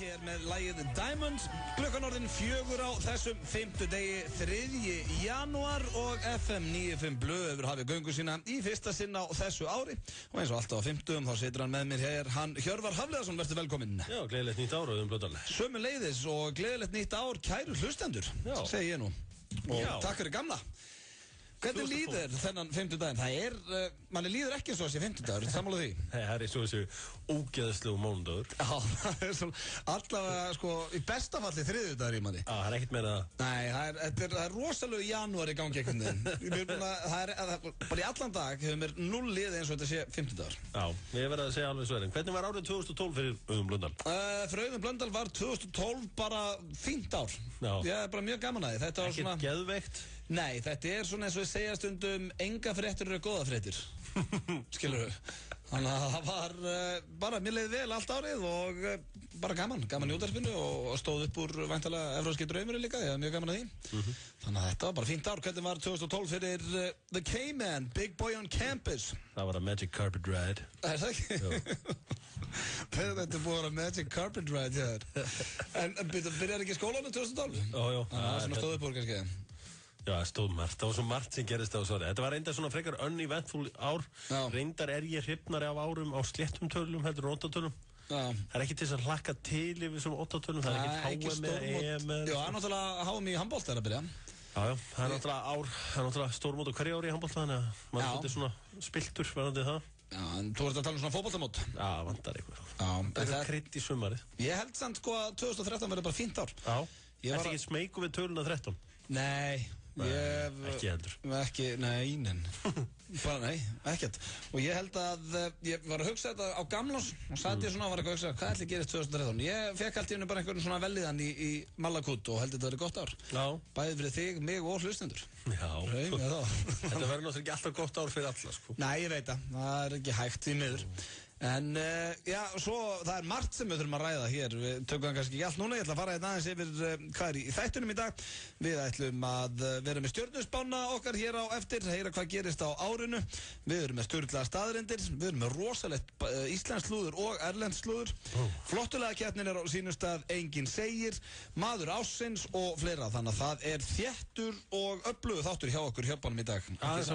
hér með lagið Diamonds. Klukkan orðin 4 á þessum 5. degi 3. janúar og FM 95 Blöð hefur hafið göngu sína í fyrsta sinn á þessu ári. Og eins og alltaf á 50 þá situr hann með mér hér, hann Hjörvar Hafliðason, verður velkominn. Já, gleðilegt nýtt ár og Blöðdal. Sömuleiðis og gleðilegt nýtt ár, kæru hlustendur, segi ég nú. Og takk fyrir gamla. Hvernig líður þennan 50 daginn? Það manni líður ekki eins og þessi 50 dagur, sammála því? Nei, það svo þessi ógeðslegu mánudagur. Já, það svona allavega, sko, í besta falli þriðjudagur í manni. Já, það ekki meira það. Nei, það er rosalegu janúar í gangi einhvern veginn. Bara í allan dag hefur mér 0 liðið eins og þetta sé 50 dagur. Já, ég verði að segja alveg svo Hvernig var árið 2012 fyrir Auðun Blöndal? Fyrir Auðun Blöndal var 2012 bara fínt ár. Já. Ég er bara mjög gaman að því. Þetta var svona... Ekkert geðveikt? Nei, þetta er svona eins og við segja stundum enga fréttir eru góða fréttir. Skilur við? Þannig að það var bara, mér leiði vel allt árið og bara gaman í útvarpinu og stóð upp úr væntanlega evrópski draumurinn líka, ég hef mjög gaman að því. Þannig að þetta var bara fínt ár. Hvernig var 2012 fyrir The K-Man, Big Boy on Campus? Það var að Magic Carpet Ride. Er það ekki? Þetta er búið að Magic Carpet Ride hér. En byrjar ekki skólanum 2012? Jó. Það var svona stóð upp úr kannski. Já, stóð margt. Það var svo margt sem gerist á svarið. Þetta var reyndar svona frekar uneventful ár. Já. Reyndar ég hrifnari af árum á sléttum tölum heldur en 8 tölum. Já. Það er ekki til þess að hlakka til yfir svona 8 tölum. Það er ekki HM eða EM. Já, það er náttúrulega HM í handbolta að byrja. Já, það er náttúrulega stórmót á hverju ári í handbolta, þannig að maður er svona spiltur verðandi það. Já, en þú ert að tala um svona fótboltamót. Já, vantar eitthvað. Það er krydd í sumarið. Ég held samt sko að 2013 verður bara fínt ár. Já, ertu ekki smeyku við töluna 13? Nei, ekki heldur. Nei, bara nei, ekkert. Og ég held að ég var að hugsa þetta á gamlás og satt ég svona og var að hugsa hvað ætli gerist 2013. Ég fekk allt í hennu bara einhvern svona velliðan í Malakut og held þetta verið gott ár. Já. Bæði fyrir þig, mig og hlustendur. Já. Þetta verður náttúrulega ekki alltaf gott ár fyrir alla, sko. Nei, ég veit það er ekki hægt í miður. En já, svo það er margt sem við þurfum að ræða hér. Við tökum það kannski ekki allt núna. Ég ætla að fara aðeins yfir hvað í þættunum í dag. Við ætlum að vera með stjörnuspána okkar hér á eftir, heyra hvað gerist á árinu. Við erum með sturlaða staðreyndir. Við erum með rosalegt íslenskt slúður og erlenskt slúður. Flottulega keppnin er á sínum stað, enginn segir, maður ársins og fleira. Þannig að það er þéttur og öflugur þáttur hjá okkur hjálpanum í dag. Aðeins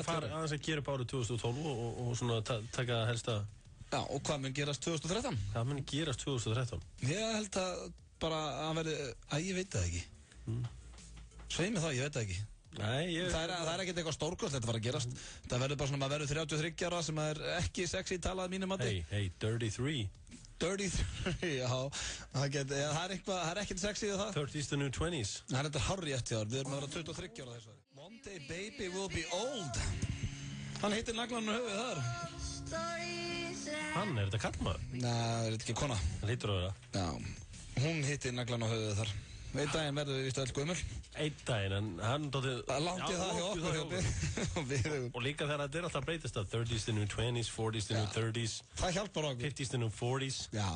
að gera upp árið 2012 og svona taka helsta. Já, og hvað mun gerast 2013? Hvað mun gerast 2013? Ég held að bara að verði... ég veit það ekki. Svei mig þá, ég veit það ekki. Nei, það er ekkert eitthvað stórkvæmt þetta var að gerast. Það verður bara svona, maður verður 33 ára sem er ekki sexy talað mínum mati. Hey, 33. 33, já. Það er ekkert sexy við það. 30's the new 20's. Það er þetta harriðt í ár, við erum að vera 23 ára þessu. One day baby will be old. Hann hittir naglanum höfuð þar. Hann, er þetta kallmaður? Nei, það er ekki kona. Hann hittur að vera. Já, hún hittir naglanum höfuð þar. Einn daginn verður við víst öll gömul. Einn daginn, en hann dóttið... Langt í það hjá okkur. Og líka þegar þetta er alltaf breytist að 30's the new 20's, 40's the new 30's. Það hjálpar okkur. 50's the new 40's. Já,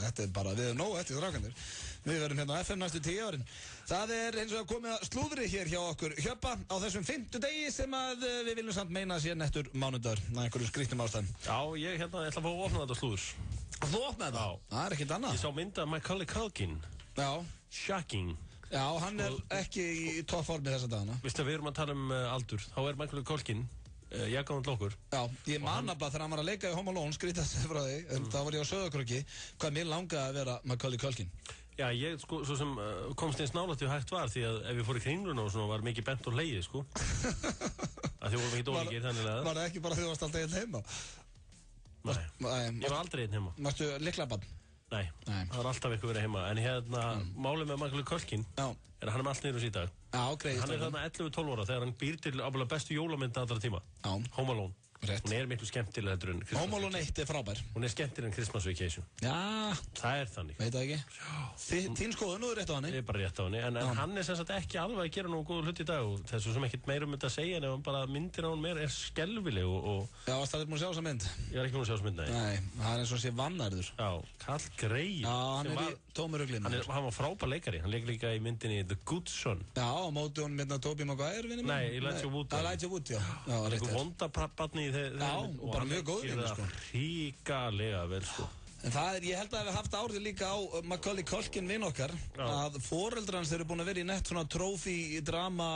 þetta er bara, við erum nógu eftir þrákandir. Við verðum hérna á FM næstu 10 árin. Það er eins og að komið að slúðri hér hjá okkur Hjöppa á þessum 50 degi sem að við viljum samt meina að sé nettur mánudagur. Það er einhverjum skrýttum ástæðum. Já, ég ætla að fá að opna þetta slúður. Þú opnaði það? Það er ekkert annað. Ég sá mynda Macaulay Culkin. Já. Shocking. Já, hann er ekki í toppformi þessa dagana. Vistu að við erum að tala um aldur. Þá er Macaulay Culkin jakkanum til okkur. Já, ég man nefnilega þegar hann var að leika í Home Alone, skrítið frá því, en þá var ég á Sauðárkróki, hvað mér langaði að vera Macaulay Culkin. Já, ég sko, svo sem komst eins nálægt við hægt var, því að ef ég fór í kringluna og svona var mikið bent og hlegið, sko. Að þið voru mikið dólíkir, þannig að... Var það ekki bara því þú varst alltaf einn heima? Nei, ég var aldrei einn heima. Varstu lyklabarn? Nei, það var alltaf eitthvað verið heima. En hérna, málið með Macaulay Culkin er að hann er með allt niður á síðdag. Já, greiðist. Hann er þarna 11-12 ára þegar hann býr til ábúinlega bestu jólamynda allra tíma. Home Alone. Rétt. Hún er miklu skemmtilega heldur en Christmas Home Alone 1 er frábær. Hún er skemmtilega en Christmas Vacation. Já. Það er þannig. Veit það ekki. Þín skoðun og rétt á henni. Ég er bara rétt á henni. En hann er sem sagt ekki alveg að gera nógu góða hluti í dag og þessu sem ekkert meira þetta að segja en bara myndir á hann meira er skelfileg og... Já, varst það búin að sjá þessa mynd? Ég var ekki búin að sjá þessa mynd, nei. Það er eins og sé vannærður. Já, Karl Grey. Já, hann er í tómurugli. Hann var frábær leikari. Hann leik líka í myndinni The Good Son. Já, á móti honum með Tobey Maguire vinur minn. Nei, Elijah Wood. Elijah Wood, já. Hann leikur vonda barni í þeir. Já, og bara mjög góður vinur, sko. Ríkalega vel, sko. En ég held að það hefði haft áhrif líka á Macaulay Culkin vinn okkar að foreldrar hans eru búin að vera í nett svona trófí-drama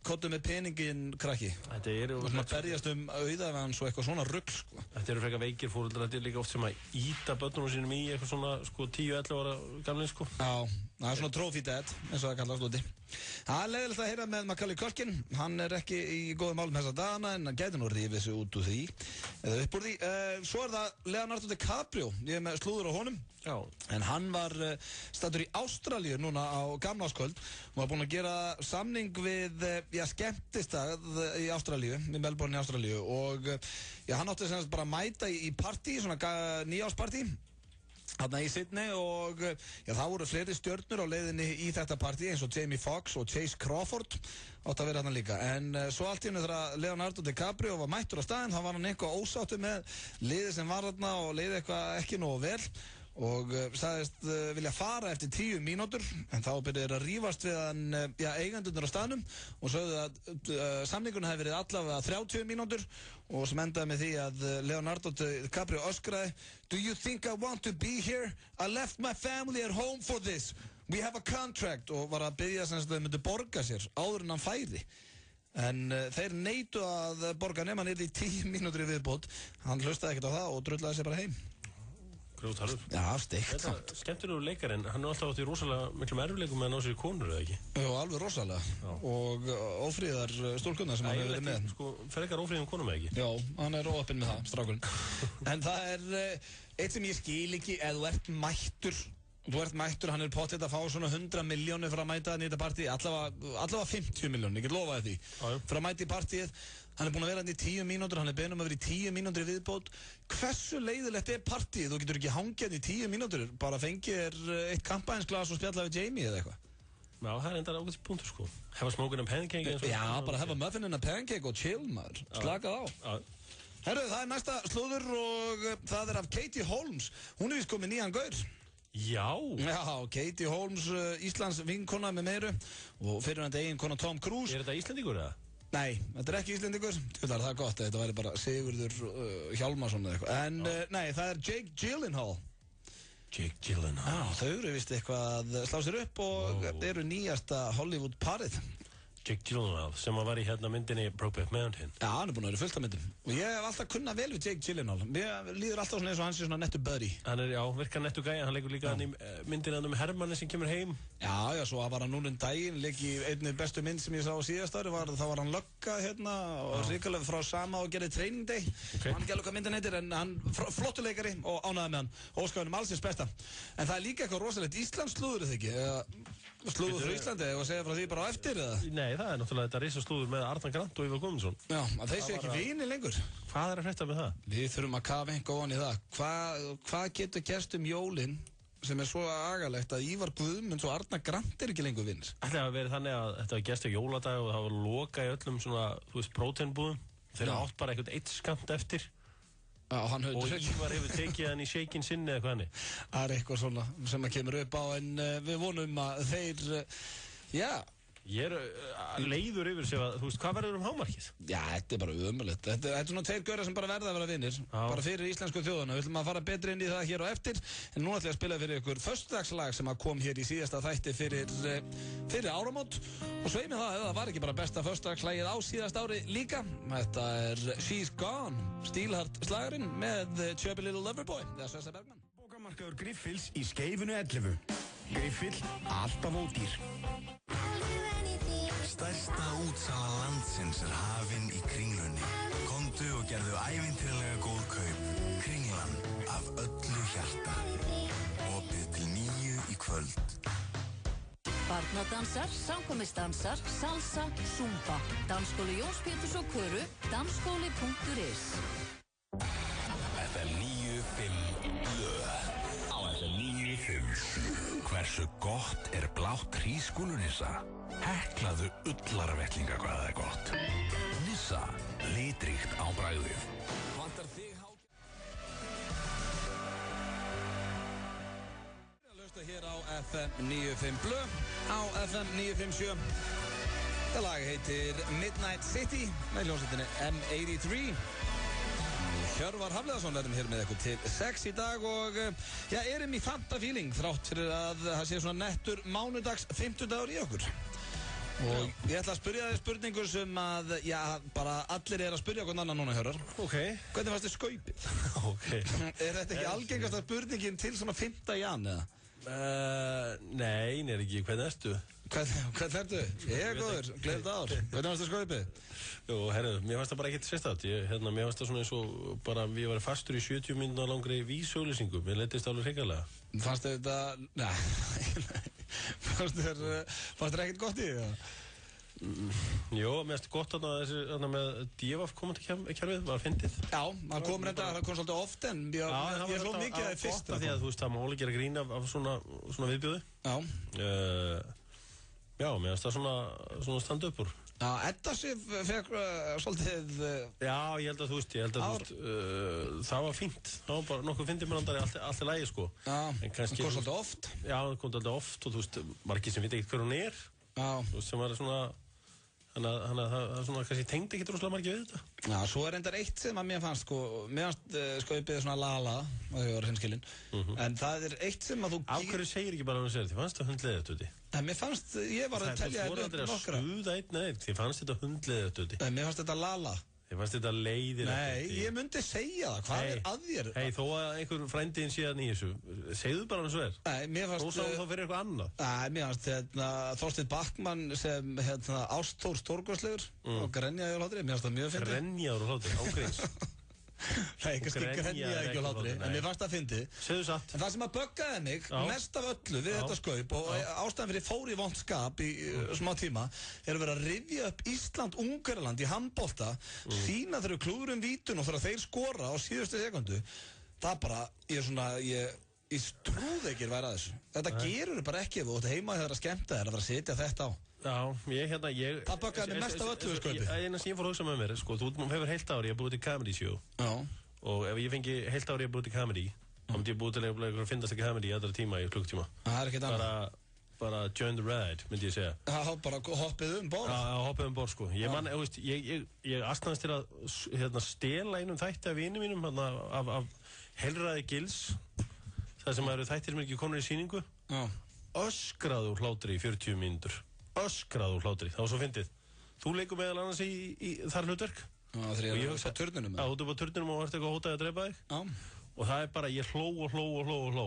kottu með peningin krakki. Þetta eru svona berjast auðavans og eitthvað svona rugl sko. Þetta eru frekar veikir foreldrar, þetta er líka oft sem að íta börnunum sínum í eitthvað svona sko 10-11 ára gamlin sko. Já, það er svona trophy dad eins og það kallast úti. Það er leiðilegt að heyra með Macaulay Culkin, hann er ekki í góðum málum þessa dagana en hann gæti nú rifið sig út úr því eða upp úr því. Svo er það Leonardo DiCaprio, ég er með slúður á honum. Já. En hann var staddur í Ástralíu núna á gamlárskvöld og var búinn að gera samning við skemmtistað í Ástralíu, í Melbourne í Ástralíu og hann átti sem sagt bara að mæta í partí, svona nýjárspartí þarna í Sydney og það voru fleiri stjörnur á leiðinni í þetta partí eins og Jamie Foxx og Chase Crawford átti að vera þarna líka en svo allt í hennu þegar Leonardo DiCaprio var mættur á staðinn þá var hann eitthvað ósáttur með liðið sem var þarna og liðið eitthvað ekki nógu vel og sagðist vilja fara eftir 10 mínútur en þá byrjaði að rífast við hann eigendurnir á staðnum og sögðu að samningunum hefði verið allavega 30 mínútur og sem endaði með því að Leonardo DiCaprio öskraði Do you think I want to be here? I left my family at home for this. We have a contract og var að byrja sem þau myndu borga sér áður en hann færi en þeir neitu að borga nema hann í 10 mínútur í viðbót hann hlustaði ekkert á það og drullaði sér bara heim. Grjótarur. Já, steikt samt. Skemmtilegur leikarinn, hann er alltaf átt í rosalega miklum erfiðleikum með að ná sér í konur, eða ekki? Jú, alveg rosalega. Já. Og ófríðar stúlkunnar sem hann hefur verið með. Sko, frekar ófríðum konum, eða ekki? Já, hann er óöppinn með það, strákurinn. En það er eitt sem ég skil ekki, ef þú ert mættur, hann er pottitt að fá svona 100 milljónir fyrir að mæta hann í þetta partí, allavega 50 milljónir, ég get lofaði því, fyrir að mæta í partíið. Hann er búinn að vera hann í 10 mínútur, hann er beðinn að vera í 10 mínútur í viðbót. Hversu leiðilegt er partíið? Þú getur ekki hangið hann í 10 mínútur, bara fengið eitt kampaðinsglas og spjallað við Jamie eða eitthvað. Já, það er enda ágætis punktur sko. Hefa smokin and pancake eins og... Já, bara hefa muffin and pancake og chill maður, slakað á. Herru, það er næsta slúður og það er af Katie Holmes. Hún er víst komið nýjan gaur. Já. Já, Katie Holmes, Íslands vinkona með meiru og fyrirvændi eiginkona Tom Cruise. Er þetta Íslendingur eða? Nei, þetta er ekki Íslendingur. Það er gott að þetta væri bara Sigurður Hjálmarsson eða eitthvað. En nei, það er Jake Gyllenhaal. Jake Gyllenhaal. Já, þau eru vist eitthvað að slá sér upp og eru nýjasta Hollywood parið. Jake Gyllenhaal sem var í hérna myndinni Brokeback Mountain. Já, hann er búinn að vera fullt af myndum. Og ég hef alltaf kunnað vel við Jake Gyllenhaal. Mér líður alltaf svona eins og hann sé svona nettu buddy. Hann er, já, virkar nettu gæja. Hann leikur líka hann í myndinni hann Hermanni sem kemur heim. Já, svo var hann núna daginn, leik í einni bestu mynd sem ég sá á síðast ári, þá var hann lögga hérna og ríkulega frá sama og gerði training day. Okay. Hann ekki alveg hvað myndin heitir en hann flottu leikari og ánæði með hann. Óskaði allsins besta. En það er líka eitthvað rosalegt Íslands slúður eða ekki? Slúður frá Íslandi og segja frá því bara á eftir eða? Nei, það er náttúrulega þetta risaslúður með Arnar Grant og Ívar Guðmundsson. Já, að þeir séu ekki vini lengur. Hvað er að frétta með það? Við þurfum að kafa einhver ofan í það. Hvað getur gerst jólin sem er svo agalegt að Ívar Guðmunds og Arnar Grant er ekki lengur vinnir? Það hafa verið þannig að þetta var gerst á jóladag og það var loka í öllum svona, þú veist, próteinbúðum. Þeir átt bara einhvern eitt skamt eftir. Já, og Ívar hefur tekið hann í shakein sinni eða hvað hann er. Það er eitthvað svona sem að kemur upp á en við vonum að þeir, já. Ég er leiður yfir sig að, þú veist, hvað verður hámarkið? Já, þetta er bara ömurlegt. Þetta er svona tveir gaurar sem bara verða að vera vinnir. Bara fyrir íslensku þjóðuna. Við ætlum að fara betri inn í það hér og eftir. En nú ætlum ég að spila fyrir ykkur föstudagslag sem að kom hér í síðasta þætti fyrir áramót. Og sveimi það var ekki bara besta föstudagslagið á síðast ári líka. Þetta er She's Gone, stílhart slagurinn með Chubby Little Loverboy. Það er Svessa Bergman. Bókamarkaður Griffils í Skeifunu 11. Griffill, alltaf ódýr. Stærsta útsala landsins er hafin í Kringlunni. Komdu og gerðu ævintýralega góð kaup. Kringlan af öllu hjarta. Opið til 9 í kvöld. Barnadansar, samkvæmisdansar, salsa, zumba. Dansskóli Jóns Péturs og Köru, dansskóli.is. FM 95 Blö. Á FM 95. Hversu gott er blátt hrísgrjónunissa? Heklaðu ullarvettlinga hvað það er gott. Nissa, litríkt á bragðið. Vantar þig Hlusta hér á FM 95 Blö, á FM 957. Það lag heitir Midnight City með hljómsveitinni M83. Hjörvar Hafleðarsson verðum hér með ykkur til 6 í dag og erum í Fanta feeling þrátt fyrir að það sé svona nettur mánudags 50 dagur í okkur. Og ég ætla að spyrja þig spurningur sem að, bara allir að spyrja okkur annan núna, Hjörvar. Ok. Hvernig fannst þið skaupið? Ok. Þetta ekki algengasta spurningin til svona 5. jan, eða? Nei, ekki. Hvernig ertu? Hvernig ertu? Ég góður, gleðilegt ár. Hvernig fannst þið skaupið? Jú, herru, mér fannst það bara ekkert sérstætt. Mér fannst það svona eins og bara við varum fastur í 70 mínúna langri vísauglýsingu. Mér leiddist alveg hrikalega. Fannst þið þetta... Nei. Fannst þér ekkert gott í því? Jó, mér finnst gott þarna með divaf komandi kerfið, var fyndið. Já, það kom svolítið oft en ég hló mikið að það fyrst. Því að þú veist, það má alveg gera grín af svona viðbjóði. Já. Já, mér finnst það svona standa upp úr. Já, Edda Sif fekk svolítið... Já, ég held að þú veist, það var fínt. Það var bara nokkuð fyndið mér andari allt í lagi, sko. Já, það kom svolítið oft. Já, það kom svolítið oft og þú veist, margir sem veit ekkert hver hún er. Já. Þú veist, sem var svona... Þannig að það er svona, kannski tengdi ekkert rosalega margir við þetta. Já, svo reyndar eitt sem að mér fannst, mér fannst skaupið svona lala, að ég var hinskilinn. En það eitt sem að þú... Af hverju segir ekki bara hún sér, þið fannst það hundleiðið þetta úti? Nei, mér fannst, ég var að telja þetta nokkra. Það fór aldrei að stuða einn, þið fannst þetta hundleiðið þetta úti. Nei, mér fannst þetta lala. Þið fannst þetta leiðilegt. Nei, ég myndi segja það, hvað að þér? Þó að einhver frændiðin sé þarna í þessu, segðu bara hann svo er. Nei, mér fannst... Rósaðu þá fyrir eitthvað annað. Nei, mér fannst Þorsteinn Backmann sem Ástór stórgóðslegur og grenjaði á hlátri, mér fannst það mjög fyndið. Grenjaður á hlátri, ágreins. Nei, kannski grenjaði ekki á hlátri, en mér fannst það fyndið. Segðu satt. En það sem að böggaði mig mest af öllu við þetta skaup og ástæðan fyrir fór í vont skap í smá tíma er að vera að rifja upp Ísland-Ungverjaland í handbolta, sýna þeirra klúðurum vítun og þegar þeir skora á síðustu sekundu. Það bara, ég trúði ekki að væra þessu. Þetta gerur þau bara ekki ef þú ert heima þegar að skemmta þér að vera að setja þetta á. Já, það böggaði mig mest af öllu við skaupið. Eina sem ég fór að hugsa með mér, sko, þú hefur heilt ári að búið til comedy show. Já. Og ef ég fengi heilt ári að búið til comedy, þá myndi ég búið til að finnast ekki comedy í allra tíma í klukktíma. Það er ekkert annað. Bara join the ride, myndi ég segja. Já, bara hoppið borð. Já, hoppið borð, sko. Ég aðstæðast til að stela einum þætti af vinum mínum, af Heilræði Gils, það sem eru þættir sem ekki konur í sýningu. Já. Öskraðu úr hlátri í 40 mínútur. Öskraðu úr hlátri, það var svo fyndið. Þú leikur meðal annars í þar hlutverk. Já, þegar ég var upp á turnunum. Já, þú ert upp á turnunum og varst eitthvað hótaði að drepa þig. Já. Og það er bara, ég hló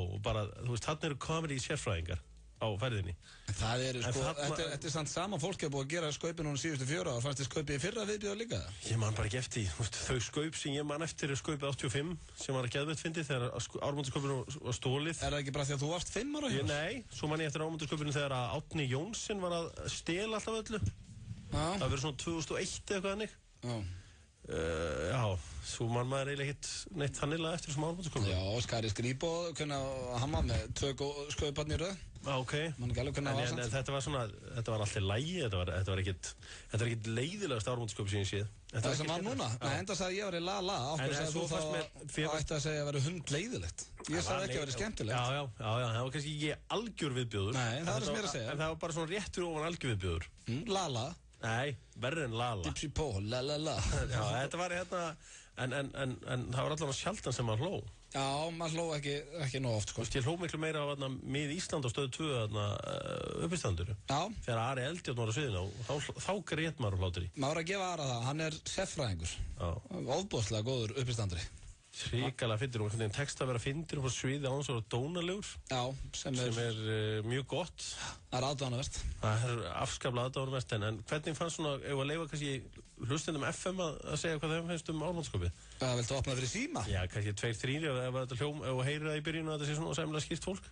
og bara, þú veist, þarna eru comedy sérfræðingar á ferðinni. Það er, þetta er samt sama fólk að búið að gera skaupið núna síðustu 4 ára. Fannst þið skaupið í fyrra viðbjóða líka? Ég man bara ekki eftir, þau skaup sem ég man eftir er skaupið 85 sem var að geðveitt fyndið þegar Ármóndaskaupinu var stólið. Er það ekki bara því að þú varst 5 ára? Nei, svo man ég eftir Ármóndaskaupinu þegar Árni Jónsson var að stela alltaf öllu. Það verið svona 2001 eitthvað hannig. Já, svo man maður eiginlega hitt neitt hannilega eftir þessum Ármóndaskaupinu. Já, Skari Skrýbo, hann var með 2 skauparnir röð. Ok, en þetta var svona, þetta var alltaf lægi, þetta var ekkert leiðilegast Ármóndaskaup sem ég séð. Það sem var núna? Nei, enda sagði ég að vera la, okkur sagði þú þá ætti að segja að vera hundleiðilegt. Ég sagði ekki að vera skemmtilegt. Já, það var kannski ekki algjör viðbjóður. Nei, það er það sem ég er að segja. En það var bara svona réttur ofan algjör viðbjóður. Lala. Nei, verður en lala. Dipsy Pó, la. Já, þetta var en það var allavega sjaldan sem maður hló. Já, maður hló ekki nóg oft, sko. Ég hló miklu meira á mið Ísland á stöðu 2 uppistanduru. Já. Þegar Ari Eldjárn var á sviðinu og þá grét maður á hlátri. Maður að gefa Ara það, hann er sérfræðingur. Já. Ofboðslega góður uppistandari. Ríkala fyndir og einhvern veginn text að vera fyndir og sviði á hans og dónalegur. Já, sem er mjög gott. Það er aðdáunarvert. Það er afskaplega aðdáunarvert, en hvernig fannst svona, ef að leifa kannski hlustendum FM að segja hvað þeim finnst Ármóndaskaupið? Viltu opna fyrir síma? Já, kannski 2-3 ef þetta ef heyrir það í byrjunu að þetta sé svona sæmilega skýrt fólk.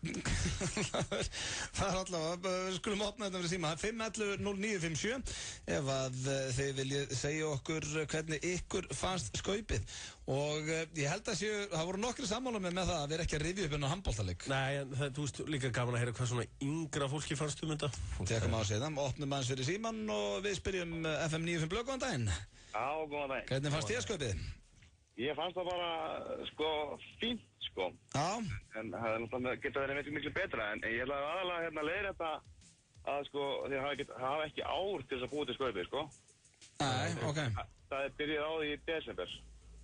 Það er allavega, við skulum opna þetta fyrir síma. 511-0957 ef að þið viljið segja okkur hvernig ykkur fannst skaupið. Og ég held að það voru nokkri sammála með það að vera ekki að rifja upp inn á handboltaleik. Nei, en þú veist líka gaman að heyra hvað svona yngra fólki fannst þetta. Tekum á sig það, opnum aðeins fyrir síman og við spyrjum FM 95 Blöð, góðan daginn. Já, góðan daginn. Hvernig fannst þér skaupið? Ég fannst það bara, fínt, Já. En það er náttúrulega getað verið miklu betra, en ég ætlaði aðalega leiðir þetta að, þið hafa ekki ár til þess að búið til skaupið, Nei, ok. Það er byrjað á því í desember.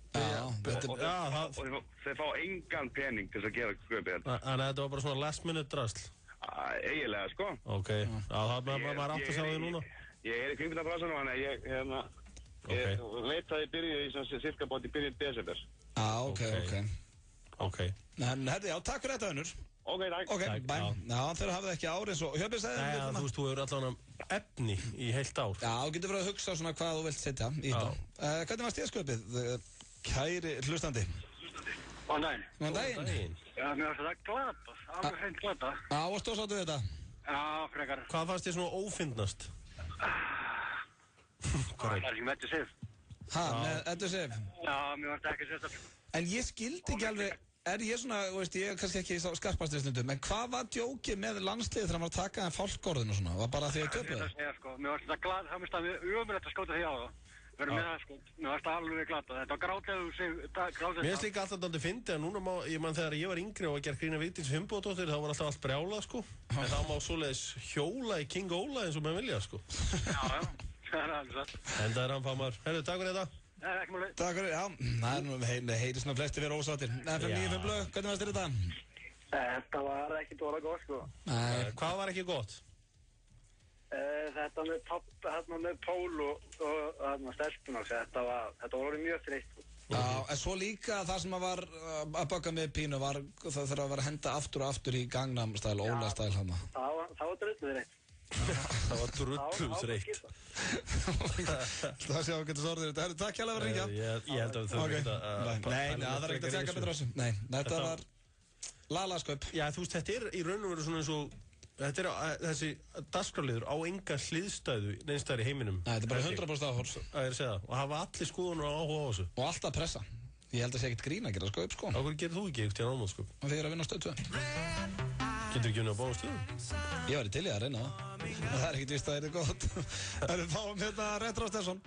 Já, Og þeir fá engan pening til að gera sköpið. Þannig að þetta var bara svona last minute drasl? Eiginlega, sko. Ok, það maður átt að sjá þig núna? Ég í kvikmyndabransanum, þannig að ég leitaði byrjuð í svona cirka bát í byrjuð desember. Ok. En herði, já, takk fyrir þetta, Unnur. Ok, takk. Ok, bæ. Já, þeir hafið ekki ár eins og Hjöppi segði. Nei, þú veist, þú hefur allavega efni í heilt ár. Já, þú getur verið að hugsa svona hvað þú vilt setja í þetta. Hvernig var stíðsköpið, kæri hlustandi? Góðan daginn. Já, mér varst þetta glata, alveg hreint glata. Já, og stóðsáttu við þetta? Já, frekar. Hvað fannst þér svona ófyndnast? Það er ekki með Eddu Sif. Með Eddu Sif? Já, mér varst ekki sérstaklega. En ég skildi ekki alveg, ég svona, veist, ég er kannski ekki skarpast í stundum, en hvað var djókið með landsliðið þegar hann var að taka en fálkgorðin og svona? Var bara því að töpuðu? Það er sko, mér varst þetta glata, það mista mér umrætt að skóta því á það. Verður með það sko, mér varst alveg glata, þetta var grátlegur. Mér finnst líka alltaf aldrei fyndið að núna ég man þegar ég var yngri og að gera grína Vigdísi Finnbogadóttur þá var alltaf allt brjálað sko. En þá má svoleiðis hjóla í King Óla eins og maður vilja sko. Já, það er alveg satt. En það er hann famar. Herru, takk fyrir þetta. Nei, ekki máli. Takk fyrir, já, heyri svona flesti vera ósáttir. FM 95 blöð, hvernig varst þér þetta? Þetta var ekki dóra gott sko. Hvað var ekki gott? Þetta með pól og stelpun og þetta var orðið mjög þreytt. Já, en svo líka það sem var að baka með pínu var það þurfa að vera að henda aftur og aftur í Gangnam Style, Óla Style hann. Það var drullu þreytt. Það var drullu þreytt. Það sé á að geta sorðir þetta. Takk hjá að vera að ringja. Ég held að þú þurfum ekki að... Nei, það er ekkert að tjekka betur á þessu. Nei, þetta var lalasköp. Já, þú veist, þetta er í raun og veru svona eins og þetta er þessi dagskrárliður á enga hliðstæðu neinstæðar í heiminum. Nei, þetta er bara 100% áhors. Það er að segja það. Og hafa allir skoðunar og áhuga á þessu. Og alltaf pressa. Ég held að sé ekkert grín að gera sköp, sko. Á hverju gerir þú ekki ekkert í námað, sko? Og þið er að vinna á Stöð 2. Getur ekki unnið á bónustöðum? Ég væri til í að reyna það. En það er ekkert víst að það er gott. Það er fáum hérna Retro Stefson.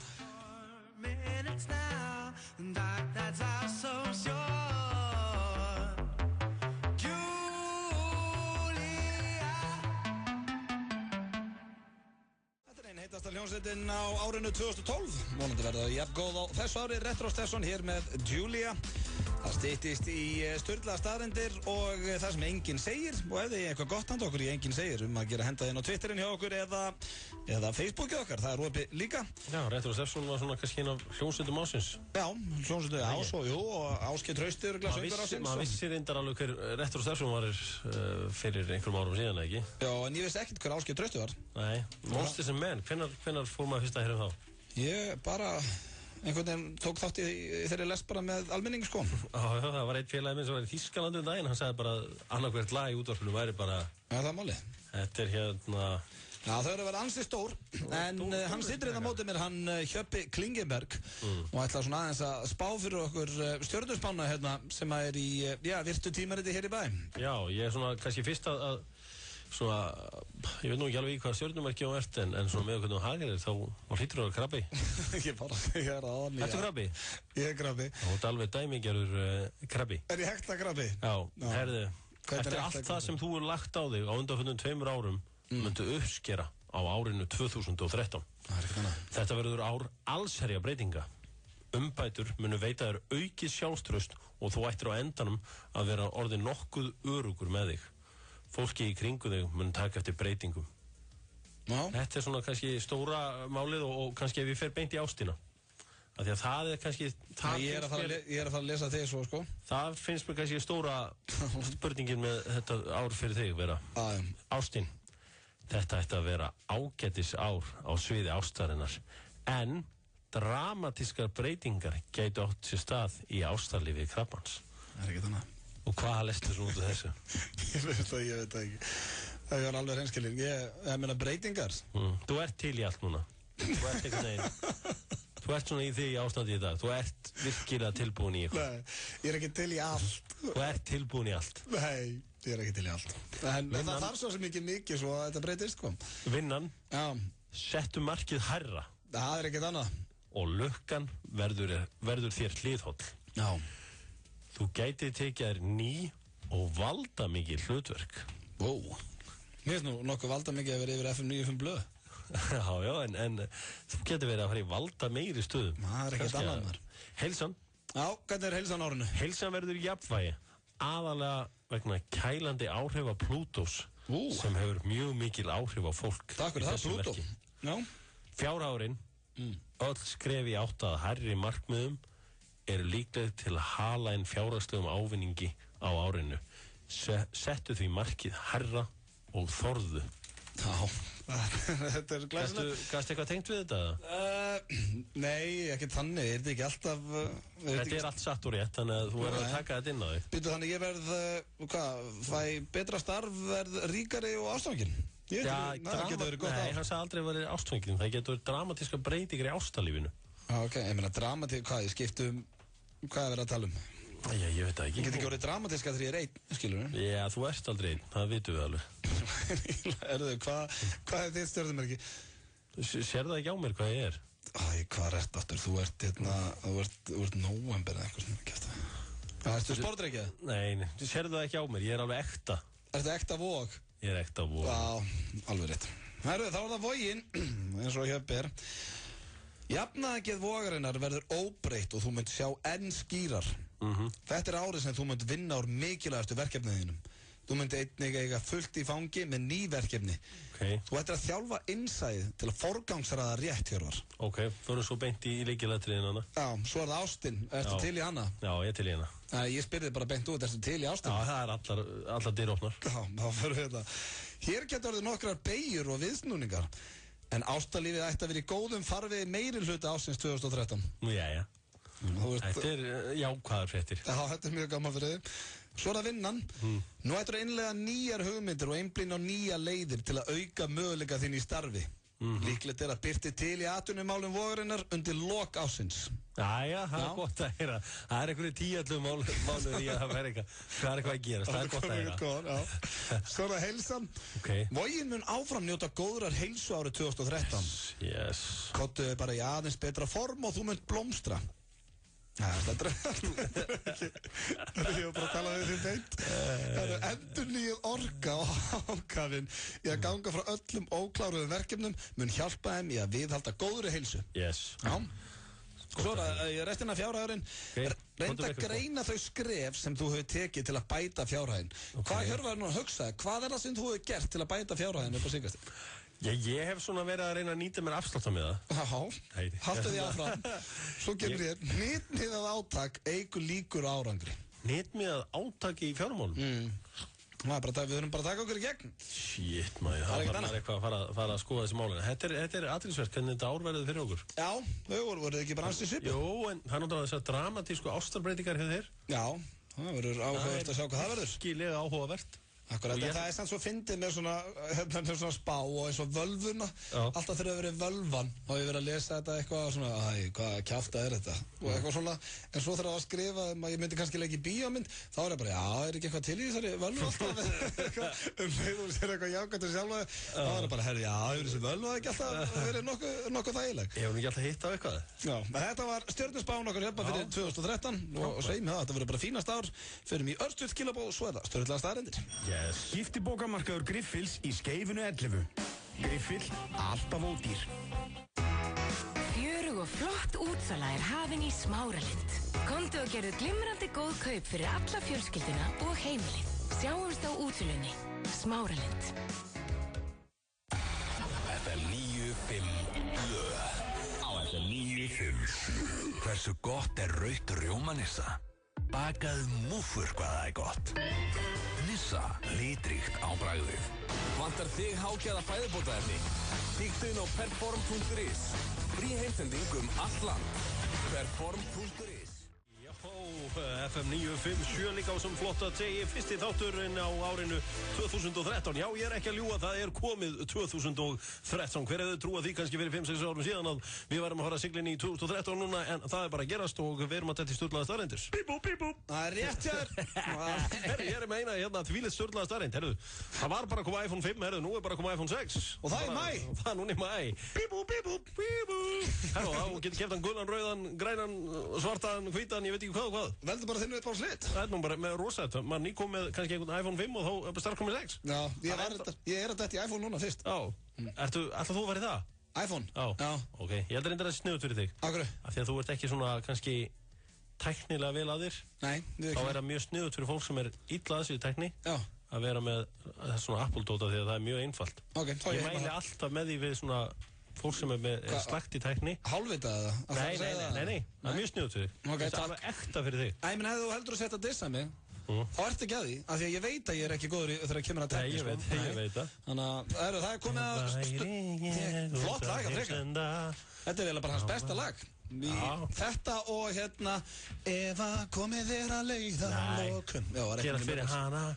Heitasta hljómsveitin á árinu 2012, vonandi verða jafn góð á þessu ári. Retro Stefson hér með Julia. Það styttist í sturlaða staðreyndir og það sem enginn segir, og ef þið er eitthvað gott handa okkur í enginn segir að gera henda inn á Twitterin hjá okkur eða Facebookið okkar, það er opið líka. Já, Retro Stefson var svona kannski einn af hljómsveitum ásins. Já, hljómsveitum ás og Ásgeir Trausti örugglega söngur ásins. Maður vissi reyndar alveg hver Retro Stefson var fyrir einhverjum árum síðan, ekki? Já, en ég vissi ekkert hver Ásgeir Trausti var. Nei, Monsters and Men, hvenær fór maður fyrst að heyra þá? Ég bara einhvern veginn tók þátt í þeirri les bara með almenning, sko. Já, það var einn félagi minn sem var í Þýskalandi daginn, hann sagði bara annarkvært lag í útvarpinu væri bara... Já, það er málið. Þetta er hérna... Já, þau eru að vera ansi stór, en hann situr hérna á mótið mér, hann Hjöppi Klingenberg, og ætla svona aðeins að spá fyrir okkur stjörnuspána hérna, sem er í, virtu tímariti hér í bæ. Já, ég er svona kannski fyrst að svona, ég veit nú ekki alveg í hvað stjörnumerki á ert, en svona með hvernig þú hagir þér, þá hlýtur þú að krabbi. Ég er aðan. Ertu krabbi? Ég er krabbi. Þú ert alveg dæmigerður krabbi. Er ég hekta krabbi? Já, herðu, eftir allt það sem þú er lagt á þig á undanförnum 2 árum, myndu uppskera á árinu 2013. Þetta verður ár allsherja breytinga. Umbætur munu veita þér aukið sjálfstraust og þú ættir á endanum að vera orðið nokkuð örugur með þig. Fólki í kringu þig mun taka eftir breytingum. Já. Þetta er svona kannski stóra málið og kannski ef ég fer beint í ástina. Af því að það er kannski... Ég er að fara að lesa þig svo, sko. Það finnst mér kannski stóra spurningin með þetta ár fyrir þig vera. Ástin. Þetta ætti að vera ágætis ár á sviði ástarinnar. En dramatískar breytingar gætu átt sér stað í ástarlífi krabbans. Það er ekki þannig. Og hvað lestu svo út af þessu? Ég veit það ekki. Það er alveg hreinskilin. Ég meina breytingar. Þú ert til í allt núna. Þú ert einhvern veginn. Þú ert svona í því ástandi í dag. Þú ert virkilega tilbúin í eitthvað. Nei, ég er ekki til í allt. Þú ert tilbúin í allt. Nei, ég er ekki til í allt. En það þarf svo sem ekki mikið svo að þetta breytist, sko. Vinnan. Já. Settu markið hærra. Það er ekkert annað. Og lukkan verður þér hliðhóll. Já. Þú gætið tekið þér ný og valdamikið hlutverk. Wow. Mér finnst nú nokkuð valdamikið að vera yfir FM 95 blöð. Já, en þú getur verið að fara í valda meiri stöðum. Það er ekkert annað maður. Heilsan, Já, hvernig heilsan á árinu? Heilsan verður í jafnvægi, aðalega vegna kælandi áhrifa Plútós sem hefur mjög mikil áhrif á fólk. Takk fyrir það, Plútó. Já. Fjárárin, öll skref í átt að hærri markmiðum eru líklega til að hala inn fjárhagslegum ávinningi á árinu. Settu því markið hærra og þorðu. Já, þetta er glæsilegt. Gast eitthvað tengt við þetta? Nei, ekki þannig, er þetta ekki alltaf... Þetta er allt satt og rétt, þannig að þú verður að taka þetta inn á þig. Býtu þannig ég verð, fæ betra starf, verð ríkari og ástfangin? Já, það getur verið gott. Nei, hann sagði aldrei verið ástfangin, það getur verið dramatíska breytingar í ástalífinu. Já, ok, ég meina dramatísk, ég skiptum, hvað er verið að tala um? Já, ég veit það ekki. Ég get ekki orðið dramatíska þegar ég er einn, skilur þú? Já, þú ert aldrei einn, það vitum við alveg. Erðu, hvað er þitt stjörnumerki? Sér það ekki á mér hvað ég er? Hvað ert aftur? Þú ert nóvember eða eitthvað svona kæft. Ertu sportdreikið? Nei, sér það ekki á mér, ég er alveg ekta. Ertu ekta vog? Ég er ekta vog. Já, alveg rétt. Herru, þá er það voginn, eins og hér ber. Jafnaðargeð vogarinnar verður óbreytt og þú munt sjá enn skýrar. Þetta er árið sem þú munt vinna úr mikilvægastu verkefniðinum. Þú munt einnig eiga fullt í fangi með ný verkefni. Þú ættir að þjálfa innsæðið til að forgangsraða rétt, Hjörvar. Ok, förum svo beint í lykilatriðin hana. Já, svo er það ástin. Ertu til í hana? Já, ég er til í hana. Ég spyrði bara beint út, ertu til í ástin? Já, það er allar dyropnar. Já, þá förum við þetta. Hér getur orðið nokkrar beygjur og viðsnúningar. En ástalífið ætti að vera í góðum farvegi meiri hluta ásins 2013. Jæja. Þetta er jákvæðar fréttir. Já, þetta er mjög gaman fyrir þig. Svo er það vinnan. Nú ættir að innlega nýjar hugmyndir og einblín á nýja leiðir til að auka möguleika þín í starfi. Líklegt er að birti til í atvinnumálum vogarinnar undir lok ásins. Jæja, það er gott að heyra. Það er einhverju 10 mánuður í að það verði eitthvað að gerast. Það er gott að heyra. Svo er það heilsan. Vogin mun áfram njóta góðrar heilsu árið 2013. Yes. Kottuðu bara í aðeins betra form og þú munt blómstra. Þetta er ekki. Ég var bara að tala við því beint. Það er endurnýjuð orka og ákafinn í að ganga frá öllum ókláruðum verkefnum mun hjálpa þeim í að viðhalda góðri heilsu. Yes. Já. Svo er restina fjárhæðurinn. Reynda að greina þau skref sem þú hefur tekið til að bæta fjárhæðin. Hvað Hjörvar nú að hugsa? Hvað er það sem þú hefur gert til að bæta fjárhæðin upp á síkastig? Ég hef svona verið að reyna að nýta mér afsláttarmiða. Já, haltu því áfram. Svo kemur ég, hnitmiðað átak eigur líkur árangri. Hnitmiðað átak í fjármálum? Við þurfum bara að taka okkur í gegn. Shit, maður, það var eitthvað að fara að skoða þessi málina. Þetta er athyglisvert, hvernig þetta ár verður fyrir okkur. Já, þau voruð ekki bara ansið svipu. Jú, en það er náttúrulega þessar dramatísku ástarbreytingar hjá þér. Já, það verður áhugavert að sjá hvað það verður. Skilega áhugavert. Akkurat, en það er samt svo fyndið með svona spá og eins og völvuna. Alltaf þegar það verið völvan og ég verið að lesa þetta eitthvað svona, hvað kjafta er þetta og eitthvað svona, en svo þegar það var skrifað að ég myndi kannski leggja í bíómynd, þá er það bara, er ekki eitthvað til í þessari völvu alltaf leið og sér eitthvað jákvæmt sjálfa, þá er það bara, hefur þessi völva ekki alltaf verið nokkuð þægileg. Ég hef ekki alltaf hitt á eitthvað. Já, þetta var stjörnuspán okkur hérna fyrir 2013 og segjum það, þetta verður bara fínast ár, förum í örstuð kilabó og svo er það stjörnulega staðreyndir. Giftibókamarkaður Griffils í Skeifunu 11. Griffill, alltaf ódýr. Fjörug og flott útsala er hafin í Smáralind. Komdu og gerðu glimrandi góð kaup fyrir alla fjölskylduna og heimilið. Sjáumst á útsölunni. Smáralind. FM 95 Blö. Á FM 95. Hversu gott er rautt rjómanissa? Bakaðu múffur hvað það er gott. Nissa, litríkt á bragðið. Vantar þig hágæða fæðubótaefni? Kíktu inn á perform.is. Frí heimsending allt land. Perform.is. FM 957 líka á sem flotta tegi, fyrsti þátturinn á árinu 2013. Já, ég er ekki að ljúga, það er komið 2013. Hver hefði trúað því kannski fyrir 5-6 árum síðan að við varum að fara að sigla inn í 2013 núna, en það er bara að gerast og við erum að þetta í sturlaða staðreyndir. Bíbú. Það er rétt hér. Ég er með eina hérna þvílið sturlaða staðreind. Herðu, það var bara að koma iPhone 5, herðu, nú er bara að koma iPhone 6. Og það er mæ. Það er núna í mæ. Bíbú. Herðu, þá getur keypt hann gullan, rauðan, grænan, svartan, hvítan, ég veit ekki hvað og hvað. Veldu bara þinnu upp á slitt. Það er nú bara með rosett. Man nýkom með kannski einhvern iPhone 5 og þá er starf komið 6. Já, ég er að detta í iPhone núna fyrst. Já. Ætlar þú að vera í það? iPhone? Já. Ok, ég heldur reyndar að það er sniðut fyrir þig. Af hverju? Af því að þú ert ekki svona kannski tæknilega vel að þér. Nei, þá það mjög sniðugt fyrir fólk sem illa að þessu í tækni. Já. Að vera með svona Apple-dóta því að það mjög einfalt. Okay, ég mæli alltaf með því við svona fólk sem með slagt í tækni. Hálfvitað eða? Nei, það mjög sniðugt fyrir þig. Það alveg ekta fyrir þig. Æ, menn hefðu þú heldur að setja dissa mig, þá ertu ekki að því, af því að ég veit að ég er ekki góður þegar ég kemur að tækni. Nei, ég veit það. Þannig að það er komið að flott lag að freka. Þetta er eiginlega bara hans besta lag. Þetta og ef að komið þér að leiða lokum. Gera fyrir hana,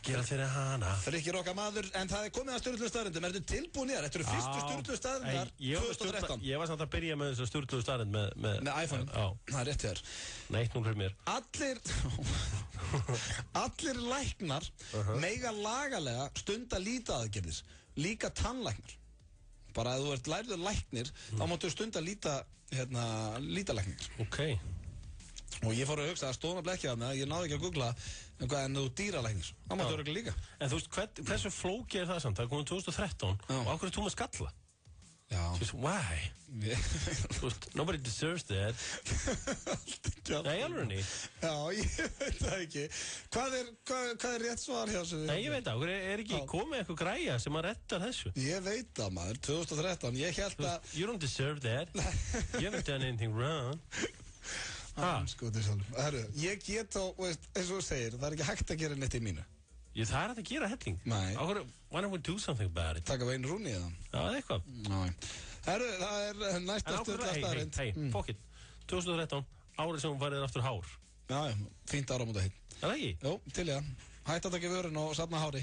gera fyrir hana. Frikki Rokka maður, en það er komið að Sturlu staðrindum. Ertu tilbúin í þar? Þetta eru fyrstu Sturlu staðrindar 2013. Ég var samt að byrja með þessu Sturlu staðrind með iPhone. Það er rétt þér. Nei, 1-0 fyrir mér. Allir læknar mega lagalega stunda lítaaðgerðir, líka tannlæknar. Bara að þú ert lærður læknir, þá máttu stunda lítalæknir. Ok. Og ég fór að hugsa að stóna blekkja það með að ég náði ekki að googla en þú dýralæknir. Það máttu örugglega líka. En þú veist, hversu flókið er það samt? Það er komið 2013 og af hverju þú með skalla? Já. Þú veist, why? Þú veist, nobody deserves that. Nei, alveg ný. Já, ég veit það ekki. Hvað er rétt svar hjá þessu? Nei, ég veit það. Er ekki komið eitthvað græja sem að retta þessu? Ég veit það, maður. 2013. Ég held að... You don't deserve that. You haven't done anything wrong. Ég get þá, eins og þú segir, það er ekki hægt að gera neitt í mínu. Það er hægt að gera helling. Nei. Why don't we do something about it? Taka Wayne Rooney eða? Já, það er eitthvað. Það er næsta stundla staðrind. Hey, fuck it. 2013, árið sem hún farið aftur hár. Já, fínt áramóta hitt. Er það ekki? Jú, til ég. Hætt að taka vörun og safna hári.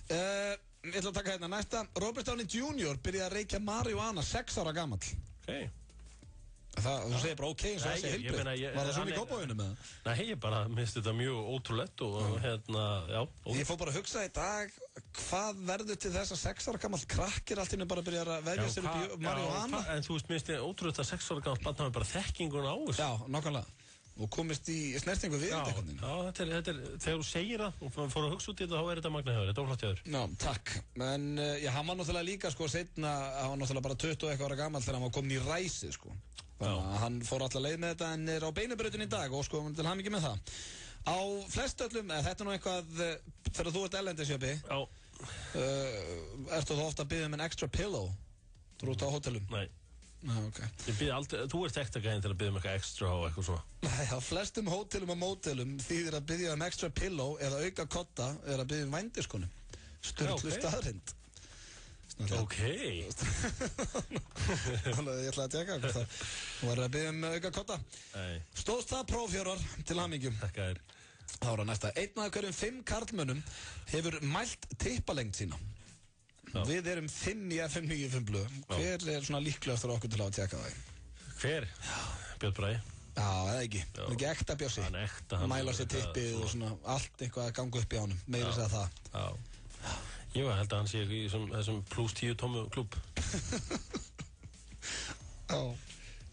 Ég ætla að taka næsta. Robert Downey Jr. byrjaði að reykja marihuana 6 ára gamall. Ok. Þú segir bara ok eins og þessi heilbrigð. Var það svona í Kópavoginum með það? Nei, ég bara minnst þetta mjög ótrúlegt og já. Ég fór bara að hugsa í dag, hvað verður til þess að 6 ára gamall krakkir allt inni bara að byrja að vefja sér upp í marihuana? En þú veist, minnst ég ótrúlegt að 6 ára gamall barn hafi bara þekkingun á þessu. Já, nákvæmlega. Og komist í snertingu við þetta. Já, þetta er, þegar þú segir það og fór að hugsa út í þetta, þá er þetta magnaður, þetta er óflátt hjá þér. Já, takk. En hann var náttúrulega líka, seinna, hann var náttúrulega bara 21 ára gamall þegar hann var komin í ræsi, Þannig að hann fór alltaf leið með þetta en er á beinubrautinni í dag og til hamingju með það. Á flestöllum, þetta er nú eitthvað, þegar þú ert erlendis, Jöpi, ertu þú ofta að biðja um en extra pillow? Þú eru út á hótelum? Nei. Ok. Ég bið aldrei, þú ert ekta gæðin til að biðja um eitthvað extra og eitthvað svona. Nei, á flestum hótelum og mótelum þýðir að biðja um extra pillow eða auka kotta er að biðja um vændiskonum. Sturlu staðrind. Ok. Ég ætla að tjekka hvort það. Þú verður að biðja um auka kotta. Stóðst það prófjórar til hamingjum. Takk að þér. Þá er það næsta. Einn af hverjum 5 karlmönnum hefur mælt tippalengd sína. Við erum 5 í FM 95 blöð. Hver er svona líklegast fyrir okkur til að tjekka það? Hver? Björn Bragi. Já, eða ekki. Það er ekki ekta Bjössi. Hann er ekta. Mæla sér tippið og svona allt eitthvað að ganga upp í ánum. Meira segja það. Já. Ég held að hann sé í þessum plus 10 tómu klúb. Já.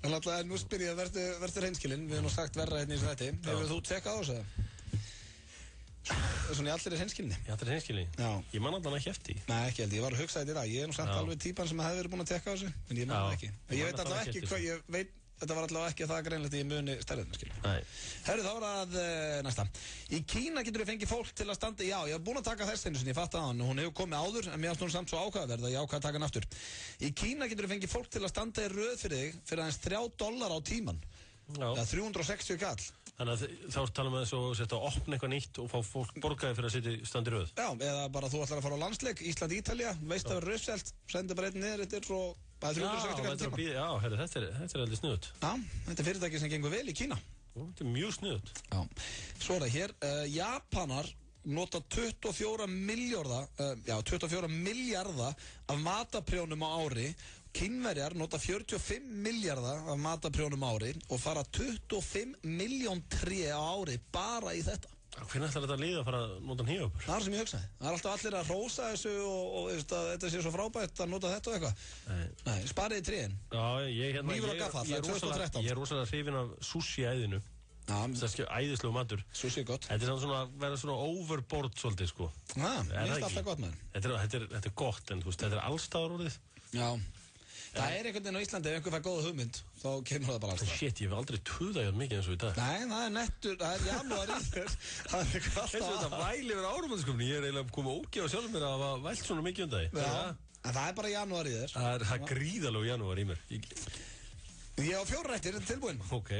En alltaf, nú spyr ég að verður hreinskilinn. Við hefum nú sagt verra hérna í þessu þætti. Hefur þú tjekkað á þessu? Svona í allir hreinskilni? Í allir hreinskilni? Já. Ég man alltaf ekki eftir. Nei, ekki held. Ég var að hugsa þetta í dag. Ég er nú samt alveg típan sem hefði verið búin að tjekka á þessu. En ég man það ekki. Ég veit alltaf ekki hvað ég veit. Þetta var allavega ekki að það greinlegt í muni stærðina, skilur. Nei. Herru, þá var það næsta. Í Kína getur við fengið fólk til að standa... Já, ég hef búin að taka þess einu sinni, ég fatt að hann. Hún hefur komið áður, en mér finnst hún samt svo ákvæðaverð að ég ákvæða að taka hann aftur. Í Kína getur við fengið fólk til að standa í röð fyrir þig fyrir aðeins $3 á tíman. Já. Eða 360 kall. Þannig að þá tala með þess að setja að opna eitthvað nýtt og fá fólk borgaði fyrir að setja standi röð. Já, eða bara þú ætlar að fara á landsleik, Ísland-Ítalía, veist að vera röðselt, sendi bara einn niður eftir og það er 360 kall tíma. Já, herri, þetta er alveg snuðt. Já, þetta er fyrirtæki sem gengur vel í Kína. Þetta er mjög snuðt. Já, svo er það hér, Japanar nota 24 milljarða af mataprjónum á ári. Kínverjar nota 45 milljarða af mataprjónum á ári og fara 25 miljón tré á ári bara í þetta. Hvernig ætlar þetta að líða að fara að nota hnífapur? Það er sem ég hugsaði. Það er alltaf allir að hrósa þessu og þetta sé svo frábært að nota þetta og eitthvað. Nei, spariði tréin. Já, Hnífur og gaffall, það er 2013. Ég er rosalega hrifinn af sushi-æðinu. Það er æðislegu matur. Sushi er gott. Þetta er svona verða svona overboard svolítið, sko. Já, mér finnst alltaf gott með það. Þetta er gott, en þú veist, þetta er allstaðar orðið. Já. Það einhvern veginn á Íslandi, ef einhver fær góða hugmynd, þá kemur það bara alltaf. Shit, ég hef aldrei tuðað jafn mikið eins og í dag. Nei, það nettur, það janúar í þér. Það eitthvað alltaf. Eins og þetta væli yfir áramótasköfni, ég eiginlega komið ógefa sjálfur mér að hafa vælt svona mikið um dagi. Já, en það bara janúar í þér. Það gríðalegu janúar í mér. Ég á 4 réttir, tilbúinn. Ok.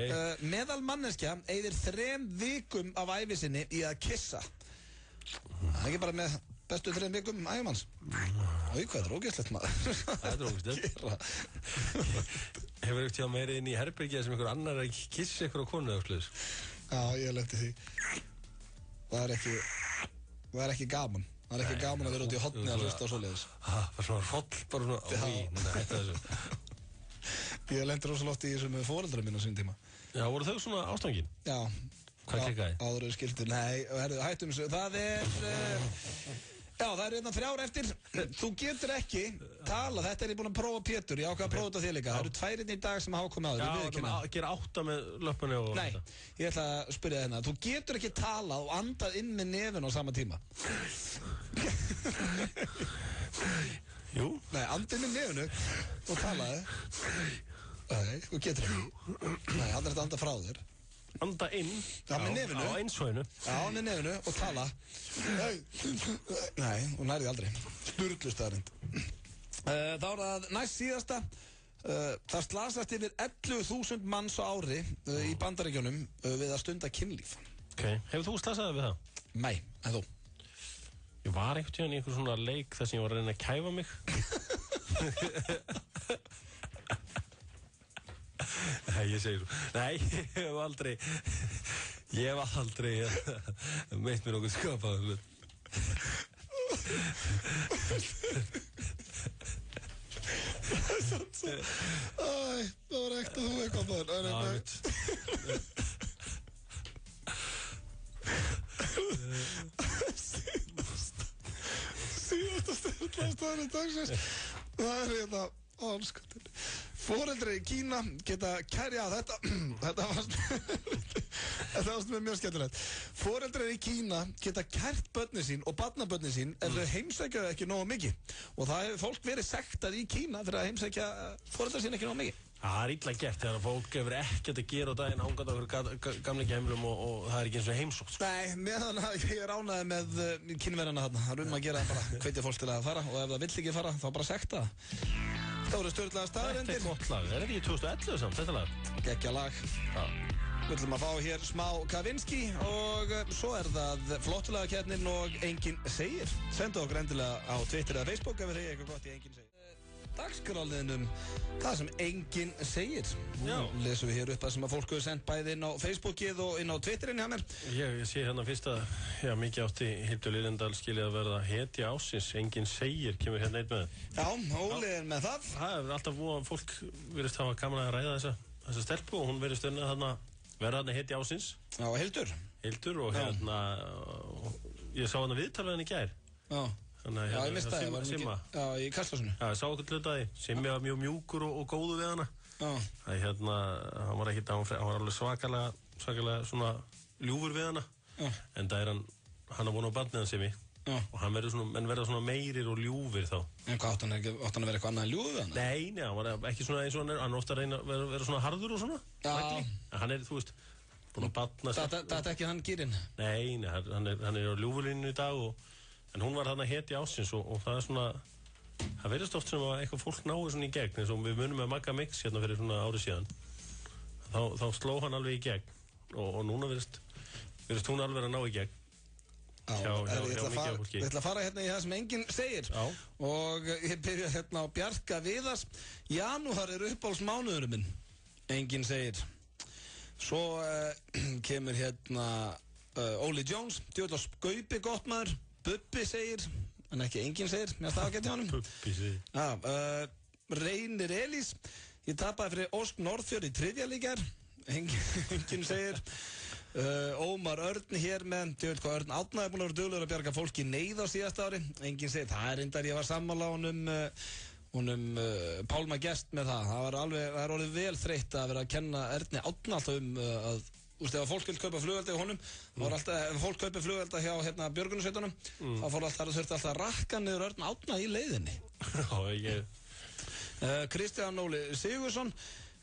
Meðal manneskja eyðir 3 vikum af ævi sinni í að kissa. Það ekki bara með bestu 3 vikum ægumanns. Í hvað er ógeðslegt maður? Það er ógeðslegt. Hefur ekkert hjá meiri inn í herbergið sem einhver annar að kissa ykkur á konu eða sluðis? Já, ég lenti því. Það er ekki gaman. Það er ekki gaman að vera út í hotni að hlusta á svoleiðis. Það var svona hroll, bara svona, hætta þessu. Ég lendi rosalega oft í þessu með foreldra mín á sín tíma. Já, voru þau svona ástangin? Já. Hvað klikkaði? Áður eru skildir, nei, hættum þessu. Það er, það eru 3 eftir. Þú getur ekki tala, þetta er ég búin að prófa Pétur, ég ákvað að prófa þetta þér líka. Það eru 2 í dag sem hafa komið á þér. Já, gera 8 með löpunni og... Nei, ég ætla að spyrja þennan. Þú getur ekki talað og andað inn með nefn á sama tíma. Jú. Nei, andið með nefnu og talaði. Nei, þú getur ekki. Nei, hann er þetta anda frá þér. Anda inn með nefnu. Á einsvæðinu. Já, með nefnu og tala. Nei, hún nærði aldrei. Sturlu staðarind. Þá er það næst síðasta. Það slasast yfir 11.000 manns á ári í Bandaríkjunum við að stunda kynlíf. Ok, hefur þú slasaði við það? Nei, en þú? Ég var einhvern tíðan í einhver svona leik þar sem ég var að reyna að kæfa mig. Nei, ég segir svo. Nei, ég hef aldrei meitt mér okkur skapað. Það var ekkert að þú eitthvað maður. Síðasta stjórnstæðinu dagsins. Það er hérna ánskutin. Foreldrar í Kína geta kærja á þetta varst með mjög skemmtilegt. Foreldrar í Kína geta kært börnin sín og barnabörnin sín ef þau heimsækja ekki nógu mikið. Og það hefur fólk verið sektað í Kína fyrir að heimsækja foreldrar sín ekki nógu mikið. Það er illa gert þegar fólk hefur ekkert að gera á daginn ángað á okkur gamleikja heimilum og það er ekki eins og heimsótt. Nei, meðan ég er ánægði með kynverjana þarna. Það er að gera bara hvetja fólk til að fara og ef það vill ekki fara þá bara sekta það. Það voru stjórnlega staðarendir. Þetta er gott lag, er ekki í 2011 samt, þetta lag? Gekkja lag. Já. Við ætlum að fá hér smá Kavinski og svo er það flottulagakeppnin og Enginn segir. Sendu okkur endilega á Twitter eða Facebook ef þið eitthvað gott í Enginn segir. Dagskrálliðinum það sem Enginn segir. Nú lesum við hér upp það sem að fólk hefur sendt bæði inn á Facebookið og inn á Twitterin hjá mér. Ég sé hérna fyrst að mikið átti Hildur Lilendal skilið að verða hetja ásins. Enginn segir, kemur hérna eitt með það. Já, Óli er með það. Það er alltaf fólk verðist hafa gaman að ræða þessa stelpu og hún verðist verða þarna hetja ásins. Já, Hildur og hérna ég sá hana viðtalið henni í gær. Já. Þannig, já, ég misti það, ég var mikið, já, í Kastlásinu. Já, ég sá okkur hlutaði, Simmi var mjög mjúkur og góðu við hana. Já. Það hérna, hann var alveg svakalega svona ljúfur við hana. Já. En það er hann að vona á barnið hans Simmi. Já. Og hann verður svona meirir og ljúfir þá. En hvað, átt hann að vera eitthvað annað en ljúfur við hana? Nei, hann var ekki svona eins og hann er ofta að reyna að vera svona harður og svona. Já. En hann er, þú veist, búin að batna sig. Það er ekki hann gýrin? Nei, hann er á ljúfurlínu í dag en hún var þarna hetja ásins og það er svona, það verðist oft sem að eitthvað fólk náði svona í gegn eins og við munum með Magga Mix hérna fyrir svona árið síðan. Þá sló hann alveg í gegn og núna verðist hún alveg að ná í gegn. Hjá mikið fólki. Ég ætla að fara hérna í það sem Enginn segir. Já. Og ég byrja hérna á Bjarka Viðars. Janúar er uppáhaldsmánuðurinn minn. Enginn segir. Svo kemur hérna Óli Jones. Djöfull á skaupi gott maður. Bubbi segir, en ekki Enginn segir, mér staði að geta hjá hann. Bubbi segir. Reynir Elís, ég tapaði fyrir Ósk Norðfjörð í trivjalíkjar. Enginn segir. Ómar Örn hér með, djöfull hvað Örn Átna er búin að vera duglegur að bjarga fólki neyð á síðasta ári. Enginn segir, það er reyndar, ég var sammála honum Pálma Gest með það. Það er orðið vel þreytt að vera að kenna Erni Átna alltaf að þú veist, ef fólk vil kaupa flugvelda í honum, ef fólk kaupir flugvelda hjá björgunarsveitunum, þá þurfti alltaf að rakka niður Örn Átna í leiðinni. Já, Kristján Óli Sigursson.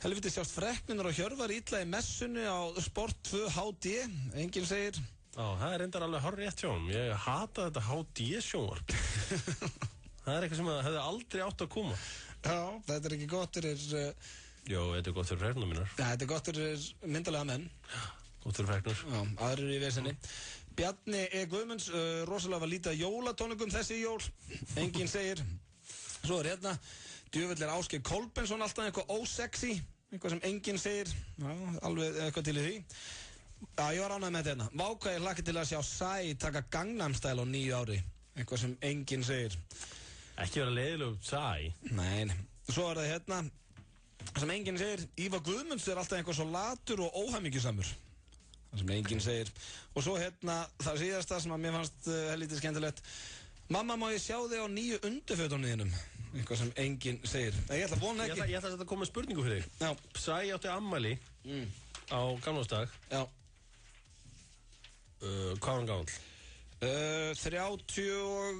Helviti sjást freknunur og Hjörvar illa í messunni á Sport 2 HD. Enginn segir. Já, það reyndar alveg hárrétt hjá honum. Ég hata þetta HD-sjónvarp. Það eitthvað sem hefði aldrei átt að koma. Já, þetta ekki gott fyrir... Jó, þetta gott fyrir freknum mínar. Já, þetta gott fyrir myndalega menn. Gott fyrir freknur. Já, aðrir í vesenni. Bjarni E. Guðmunds, rosalega var lítið jólatónleikum þessi jól. Enginn segir. Svo hérna, djöfull Ásgeir Kolbensson alltaf eitthvað ósexy. Eitthvað sem enginn segir. Já, alveg eitthvað til í því. Já, ég var ánægð með þetta hérna. Váka ég hlakka til að sjá Sæ taka Gangnam Style á 9 ári. Eitthvað sem enginn segir. Ekki vera leiðileg Sæ. Nei. Svo það hérna. Sem enginn segir, Ívar Guðmunds alltaf eitthvað svo latur og óhamingjusamur. Það sem enginn segir. Og svo hérna, það síðasta sem að mér fannst helítið skemmtilegt. Mamma, má ég sjá þig á nýju undirfötunum þínum? Eitthvað sem enginn segir. Ég ætla að vona ekki. Ég ætla að þetta koma með spurningu fyrir þig. Já. Sæ átti ammæli á gamlársdag. Já. Hvað var hann gamall? 30 og...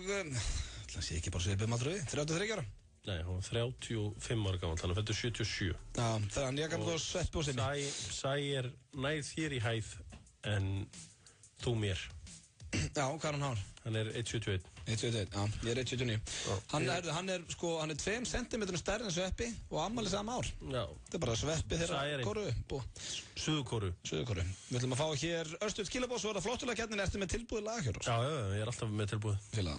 Það sé ekki bara svipum að dröði. 33 ára. Nei, hún var 35 ára gammal, þannig að fættur 77. Já, þannig ég gammal þá sveppi og sinni. Sæ nær þér í hæð en þú mér. Já, hvað er hann hár? Hann 1,71. 1,71, já, ég 1,79. Hann er 2 cm stærri en sveppi og ammali sama ár. Já. Þetta bara sveppi þeirra Kóru. Suður-Kóru. Suður-Kóru. Við ætlum að fá hér Örstuð Skilabóð, svo það flottulega keppnin, ertu með tilbúið lag hér? Já, ég alltaf með tilbúið. Félaga.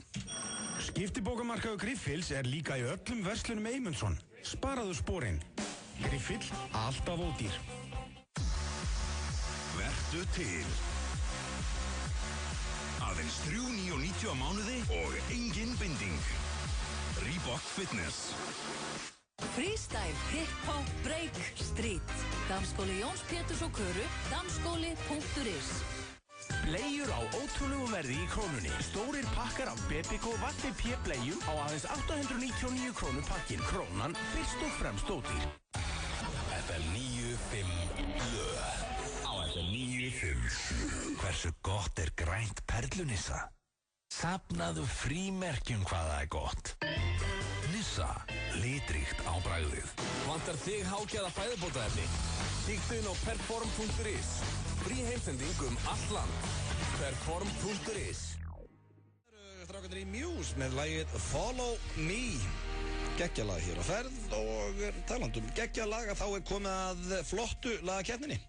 Skiptibókamarkaður Griffils líka í öllum verslunum Eymundsson. Sparaðu sporin. Griffill, alltaf ódýr. Vertu til. Aðeins 3,99 á mánuði og engin binding. Reebok Fitness. Freestyle, hip-hop, break, street. Dansskóli Jóns Péturs og Köru, dansskóli.is. Bleiur á ótrúlegu verði í Krónunni. Stórir pakkar af BBK Vatti P bleium á aðeins 899 krónur pakkin. Krónan fyrst og fremst ódýr. FM 95 Blö. Á FM 95. Hversu gott er grænt perlunissa? Safnaðu frímerkjum hvað það er gott. Nissa, litríkt á bragðið. Vantar þig hágæða fæðubótaefni? Kíktu inn á perform.is. Frí heimsending allt land. Perform.is. Strákarnir í Muse með lagið Follow Me. Geggjalag hér á ferð og talandum geggjalag að þá er komið að flottu lagakeppninni.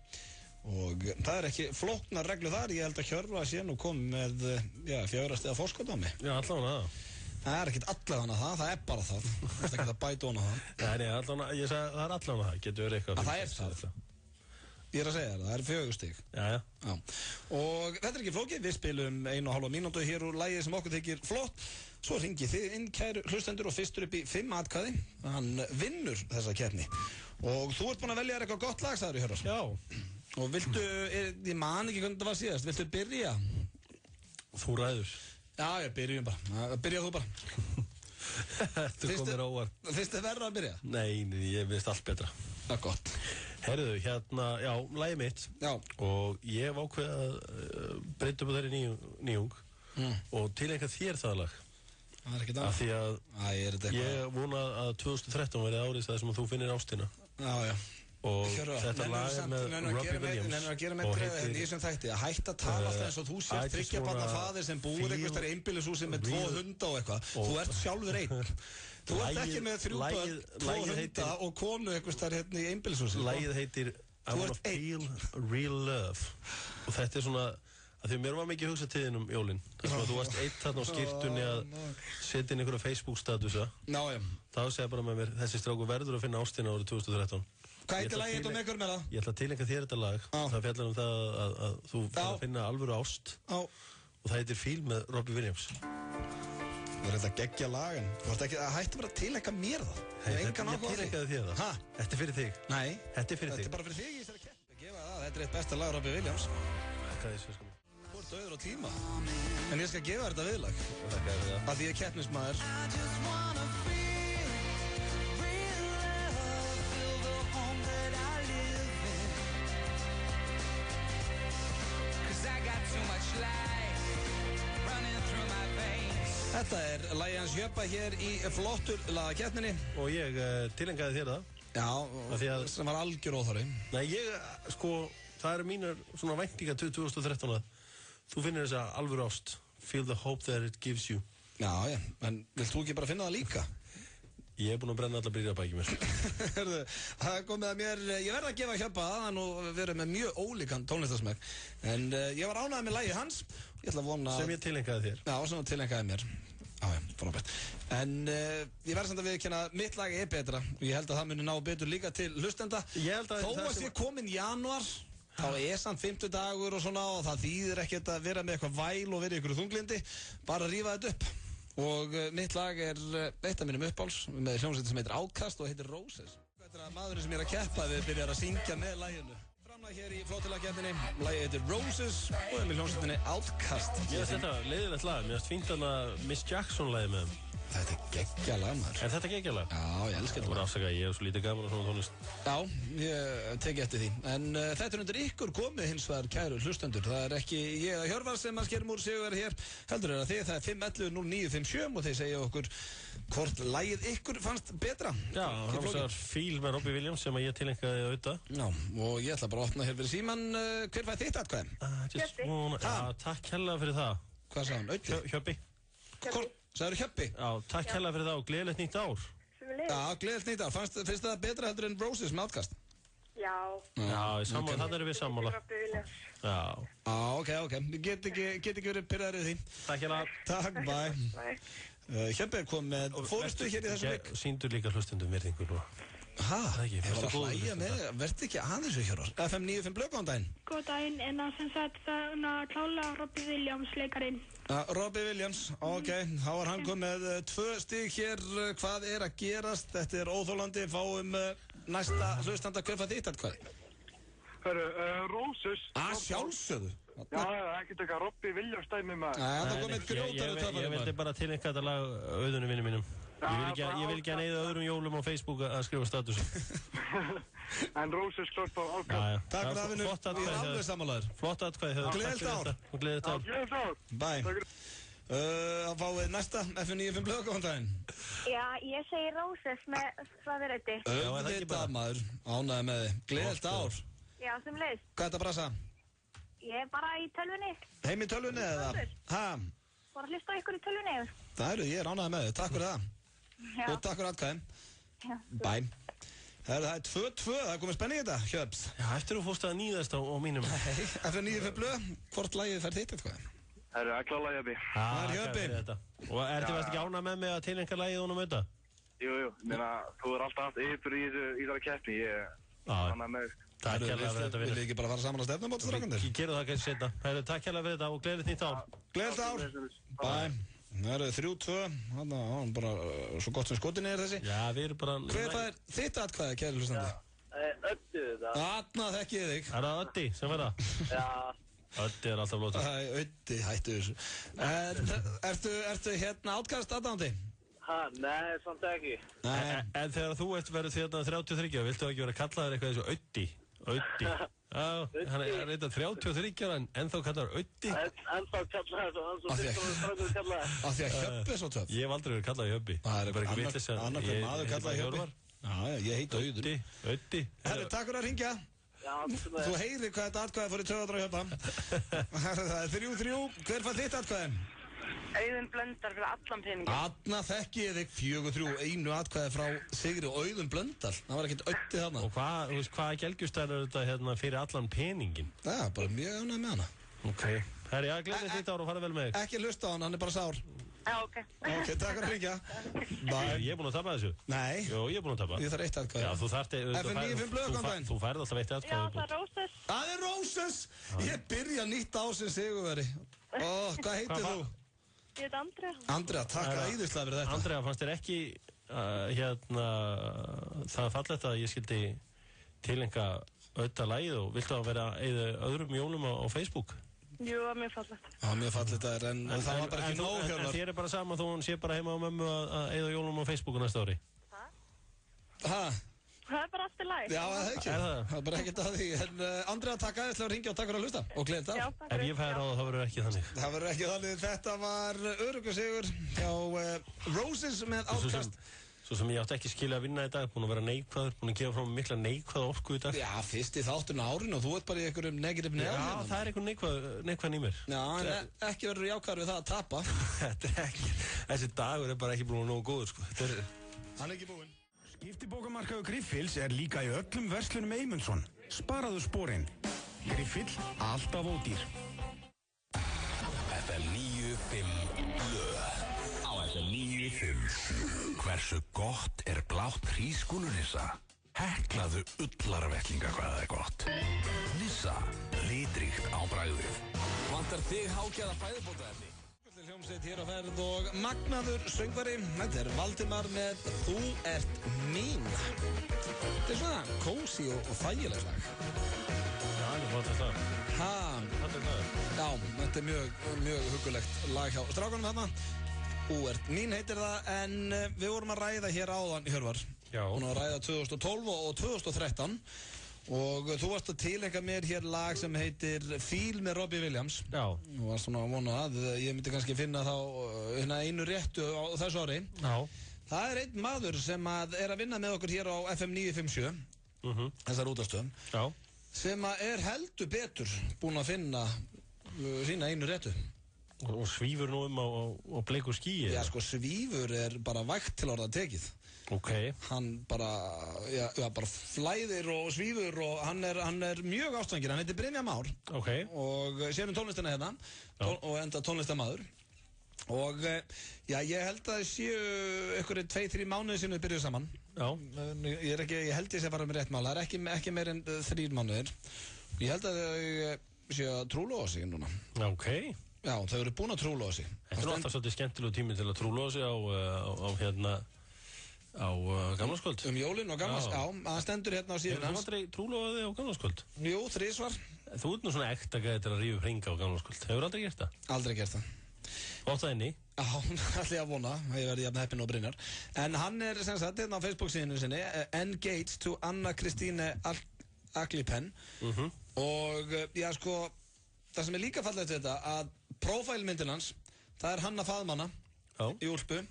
Og það er ekki flóknar reglu þar. Ég held að Hjörvar sé nú komið með 4 stiga forskot á mig. Já, allavega það. Það er ekkert allavega það er bara það. Það er ekkert að bæta hona það. Nei, allavega, ég sagði það er allavega það. Getur verið eitthvað. Það er það. Ég er að segja það er 4 stig. Já. Og þetta er ekki flókið. Við spilum 1,5 mínútu hér úr lagið sem okkur þykir flott. Svo ringið þið inn, kæru hlustendur, og fyrstur upp í 5 atkvæði. Hann vinnur þessa keppni. Og þú ert búin að velja þér eitthvað gott lag, sagður Hjörvar. Já. Og viltu, ég man ekki hvernig það var síðast, viltu byrja? Þú ræður. Já, ég byrjum bara. Byrja þú bara. Þetta komir óvar. Finnst þið verra að byrja? Nei, ég finnst allt betra. Það er gott. Herðu, hérna, já, lagið mitt. Já. Og ég hef ákveðið að breyta upp á þeirri nýjung og tileinka þér það lag. Það er ekkert annað. Af því að ég vona að 2013 verið árið það sem þú finnir ástina. Já. Og þetta lag er með Robbie Williams. Nennar að gera með greið í þessum þætti að hætta að tala alltaf eins og þú sér þriggjabarna faðir sem búir eitthvað stær einbýlishúsi með 2 hunda og eitthvað. Þú ert sjálfur einn. Þú ert ekki með 3 börn, 2 hunda og konu eitthvað stær hérna í einbýlishúsi. Lagið heitir I Wanna Feel Real Love. Og þetta er svona að því mér var mikið hugsað til þinn jólin. Þess að þú varst eitt þarna á skyrtunni að setja inn einhverja Facebook-statusa. Þá segja bara með mér, þessi strákur verður að finna ástina árið 2013. Hvað heitir lagið þetta með ykkur með það? Ég ætla að tileinka þér þetta lag. Það fjallar það að þú fyrir að finna alvöru ást. Og það heitir Feel með Robbie Williams. Það er þetta geggja lag, en þú ert ekki að hætta bara að tileinka mér það. Ég tileinkaði þér það. Þetta er fyrir þig. Nei. Þetta er fyrir þig. Þetta er bara fyrir þig í þessari keppni. Gefa það, þetta er eitt besta lag Robbie Williams. Þú ert dauður á tíma. En ég skal gefa þetta viðlag. Af því ég er keppnismaður. Too much life running through my veins. Þetta lagið hans Hjöppa hér í flottur lagakeppninni. Og ég tilengaði þér það. Já, sem var algjör óþarfi. Nei, það eru mínar svona væntingar 2013 að þú finnir þessa alvöru ást. Feel the hope that it gives you. Já, en vilt þú ekki bara finna það líka? Ég búinn að brenna alla brýra bæki mér. Það komið að mér, ég verð að gefa Hjöppa það, hann og verið með mjög ólíkan tónlistarsmekk. En ég var ánægður með lagið hans. Ég ætla að vona... Sem ég tilengaði þér. Já, sem þú tilengaði mér. Já, frábært. En ég verð samt að viðurkenna að mitt lag betra. Og ég held að það muni ná betur líka til hlustenda. Þó að sé komin janúar, þá samt 50 dagur og svona, og það þýðir ekkert að vera með eitthvað væl og vera í ykkur þunglindi. Bara rífa þetta upp. Og mitt lag eitt af mínum uppáls með hljómsveit sem heitir Outkast og heitir Roses. Þetta er maðurinn sem ég að keppa við byrjar að syngja með laginu. Framlega hér í flottilakeppninni, lagið heitir Roses og með hljómsveitinni Outkast. Mér finnst þetta leiðilegt lag, mér finnst fínt hana Miss Jackson lagið með þeim. Þetta er geggja lag, maður. Er þetta geggja lag? Já, ég elska þetta. Þú voru afsakað, ég svo lítið gaman og svona tónlist. Já, ég teki eftir því. En þetta undir ykkur komið hins vegar kæru hlustendur. Það ekki ég að Hjörvar sem að skerum úr sigurveri hér. Heldur þið, það 511-0957 og þeir segja okkur hvort lagið ykkur fannst betra. Já, hann var Feel með Robbie Williams sem að ég tilengaði auðvitað. Já, og ég ætla bara að opna hér fyrir síman. Hver fæði þitt atkvæði? Takk hella fyrir það. Hvað sagði hann? Hjöppi. Sæður Hjöppi? Já, takk hella fyrir það og gleðilegt nýtt ár. Já, gleðilegt nýtt ár. Finnst það betra heldur en Roses með Outkast? Já. Já, þannig erum við sammála. Já. Ok. Get ekki verið pirraður í því. Takk hella. Takk, bye. Hjöppi kom með fórustu hér í þessum leik. Sýndur líka hlustundum virðingu nú. Ég var að hlæja með, verði ekki aðeins við Hjörvar. FM 95 Blöð, góðan daginn. Góðan daginn, en það sem sagt það klála Robbie Williams leikarinn. Robbie Williams, ok, þá var hann komið með 2 stig hér. Hvað er að gerast? Þetta er óþólandi, fáum næsta hlustanda. Hver fæði þitt atkvæði? Roses. Sjálfsögðu. Já, ekkert eitthvað Robbie Williams dæmi maður. Það kom eitt grjótaru töfari. Ég vildi bara tileinka þetta lag auðunum vinnum mínum. Ég vil ekki að neyða öðrum jólum á Facebook að skrifa statusi. En Roses klart á Outkast. Takk fyrir að vinna, við erum alveg sammálaður. Flott atkvæði. Gleðilegt ár. Gleðilegt ár. Bye. Að fáið næsta FM 95 Blöð, góðan daginn. Já, ég segi Roses með Svaðurötti. Auðvitað maður, ánægði með þið. Gleðilegt ár. Já, sem leið. Hvað er þetta brasa? Ég er bara í tölvunni. Heim í tölvunni eða? Bara hlusta ykkur í tölvunni. Ég er ánægði með þið, takk fyrir það. Og takk fyrir atkvæðin. Bye. Það er 2-2, það er komið spenning í þetta, Hjöps. Já, eftir þú fórst að nýðast á mínum. Nei, FM 95 Blöð, hvort lagið fær þitt eitthvað? Það eru að klála Hjöppi. Það er Hjöppi. Og ertu verið ekki ánægð með mig að tilenga lagið honum auðvitað? Jú, þú er alltaf haft yfir í þessari keppni, ég er ánægð með. Takk hérlega fyrir þetta, vinnur. Vil þið ekki bara fara saman að stefna mót strákandir? Ég gerum það kannski setna. Takk hérlega fyrir þetta og gleðilegt nýtt ár. Gleðilegt ár. Bye. Það eru 3-2. Hann bara svo gott sem skotinni þessi. Já, við erum bara... Hver fær þitt atkvæði, kæri hlustandi? Öddi þetta. Atna þekkið þig. Er það Öddi sem verða? Já. Öddi er alltaf blóttur. Öddi, hættu þessu. Ertu hérna Outkast aðdáandi? Nei, samt ekki. En þegar þú verður þérna 33, viltu ekki vera að kalla þér eitthvað eins og Öddi? Öddi. Já, hann er reynda 33 ára en þá kallar Öddi. Ennþá kallar það svo Af því að Hjöppi er svo töff. Ég hef aldrei verið kallað Hjöppi. Það er bara annarkvæm maður kallað Hjöppi. Já, ég heit Auður. Öddi. Herri, takk fyrir að ringja. Þú heyrir hvað þetta atkvæði fór í töðadra Hjöppa. Það er 3-3. Hver fann þitt atkvæði? Auðun Blöndal fyrir allan peningin. Atna þekki ég þig 4-3, einu atkvæði frá Sigri og Auðun Blöndal. Það var ekkert Öddi þarna. Og hvað gelgjustæðar er þetta hérna fyrir allan peningin? Já, bara mjög ánægð með hana. Ok. Herri, já, gleðilegt nýtt ár og farið vel með þig. Ekki hlusta á hann er bara sár. Já, ok. Ok, takk fyrir að ringja. Ég er búinn að tapa þessu. Nei. Jó, ég er búinn að tapa. Ég þarf eitt atkvæði. Já, þú þarft... FM 95 Blöð, góðan daginn. Þú færð alltaf eitt atkvæði. Já, það er Roses. Það er Roses. Ég byrja nýtt á sem sigurveri. Hvað heitir þú? Ég heit Andrea. Andrea, takk æðislega fyrir þetta. Andrea, fannst þér ekki það fallegt að ég skildi tilenga auðvitað lagið og viltu að vera öðrum jólum á Facebook? Jú, það var mjög fallegt. Já, mjög fallegt en það var bara ekki nóg Hjörvar. En þér er bara sama þó hún sé bara heima á mömmu að eyða jólum á Facebooku næsta ári? Hæ? Það bara allt í lagi. Já, það ekki. Það bara ekkert að því. En Andrea, takk að ætla að ringja og takk fyrir að hlusta. Og gleðið það. Ef ég fæði ráða, þá verður ekki þannig. Það verður ekki þannig. Þetta var öruggur sigur hjá Roses með Outkast. Svo sem ég átti ekki skilja að vinna í dag, búin að vera neikvæður, búin að gefa frá mikla neikvæða orku í dag. Já, fyrst í þátturinn á árinu og þú ert bara í einhverjum negative neðan. Já, það er einhver neikvæðan í mér. Já, en ekki verður jákvæður við það að tapa. Þetta er ekki, þessi dagur er bara ekki búin nógu góður, sko. Hann er ekki búinn. Skiptibókamarkaður Griffils er líka í öllum verslunum Eymundsson. Sparaðu sporin. Griffill, alltaf ódýr. FM 95 blöð. Á FM 95. Hversu gott er blátt hrísgrjónunissa? Heklaðu ullarvettlinga hvað það er gott. Nissa, litríkt á bragðið. Vantar þig hágæða fæðubótaefni? Hljómsveit hér á ferð og magnaður söngvari. Þetta er Valdimar með Þú ert mín. Þetta er svona kósí og þægilegt lag. Já, það er fantast lag. Já, þetta er mjög huggulegt lag hjá strákunum þarna. Þú ert mín heitir það, en við vorum að ræða hér áðan, Hjörvar. Já. Við vorum að ræða 2012 og 2013. Og þú varst að tilengja mér hér lag sem heitir Feel með Robbie Williams. Já. Þú varst svona að vona að ég myndi kannski finna þá einu réttu á þessu ári. Já. Það er einn maður sem er að vinna með okkur hér á FM 957, þessar útastöðum. Já. Sem er heldur betur búinn að finna sína einu réttu. Og svífur nú á bleiku skýi? Já, sko, svífur er bara vægt til orða tekið. Ok. Hann bara flæðir og svífur og hann er mjög ástfanginn. Hann heitir Brynjar Már. Ok. Og sér tónlistina hérna og enda tónlistamaður. Og já, ég held að það séu einhverju 2-3 mánuði sem við byrjuðum saman. Já. Ég held ég sé að fara með rétt mál. Það er ekki meir en 3 mánuðir. Ég held að þau séu að trúlofa sig núna. Ok. Já, þau eru búin að trúlofa sig. Þetta er alltaf svolítið skemmtilegu tími til að trúlofa sig á gamlarskvöld. Jólin og gamlarskvöld, já, það stendur hérna á síðan hans. Hefur þú aldrei trúlofaði á gamlarskvöld? Jú, 3 svar. Þú ert nú svona ekta gæði til að rífa hringa á gamlarskvöld. Hefur aldrei gert það? Aldrei gert það. Ótt það inni? Já, ætla ég að vona, ég verði jafn heppinn og Brynjar. En hann er sem sagt hérna á Facebook-síðinu sinni, Engaged to Anna Kristine Aglipen. Og já, sko, það sem er líka fallegt við þetta, að prófælmyndin hans, það er Hanna Faðmanna í Úlpu.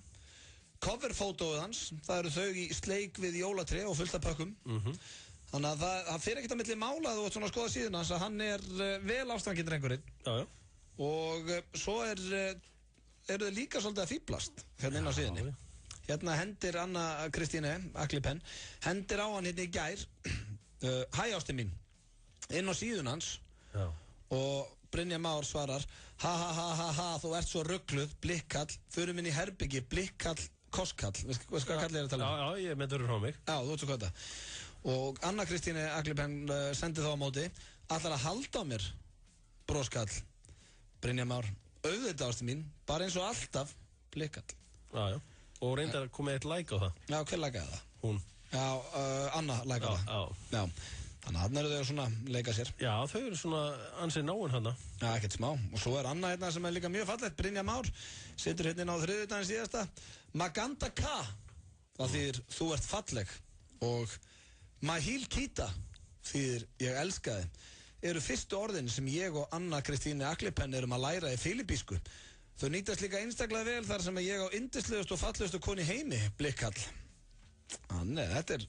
Coverfótóið hans, það eru þau í sleik við jólatri og fullt af pökkum. Þannig að það fyrir ekkert að milli mála þú ert svona að skoða síðan hans að hann er vel ástfanginn drengurinn. Já. Og svo eru þau líka svolítið að fíblast hérna inn á síðunni. Hérna hendir Anna Kristine Aglipen, hendir á hann hérna í gær, hæ ásti mín, inn á síðun hans. Já. Og Brynjar Már svarar, ha, þú ert svo ruggluð, blikkall, förum inn í herbyggi, blikkall, kostkall, veistu hvað kall er að tala um? Já, ég með þurru frá mig. Já, þú ert svo hvað þetta. Og Anna Kristine Aglipen sendi þá á móti, allar að halda á mér, broskall, Brynjar Már, auðvitað ástu mín, bara eins og alltaf, blikkall. Já. Og reyndar að koma eitt like á það. Já, hver likeaði það? Hún. Já, Anna likeaði það. Já. Þannig að hann eru þau svona leika sér. Já, þau eru svona ansið náinn hana. Já, ekkert smá. Og svo er Anna hérna sem er líka mjög fallegt, Brynjar Már, situr hérna inn á þriðjudaginn síðasta. Maganda K, það þýðir þú ert falleg. Og Mahil Kita, þýðir ég elska þig, eru fyrstu orðin sem ég og Anna Kristine Aglipen erum að læra í filipísku. Þau nýtast líka einstaklega vel þar sem ég á yndislegust og fallegustu konu í heimi, blikkall. Þannig, þetta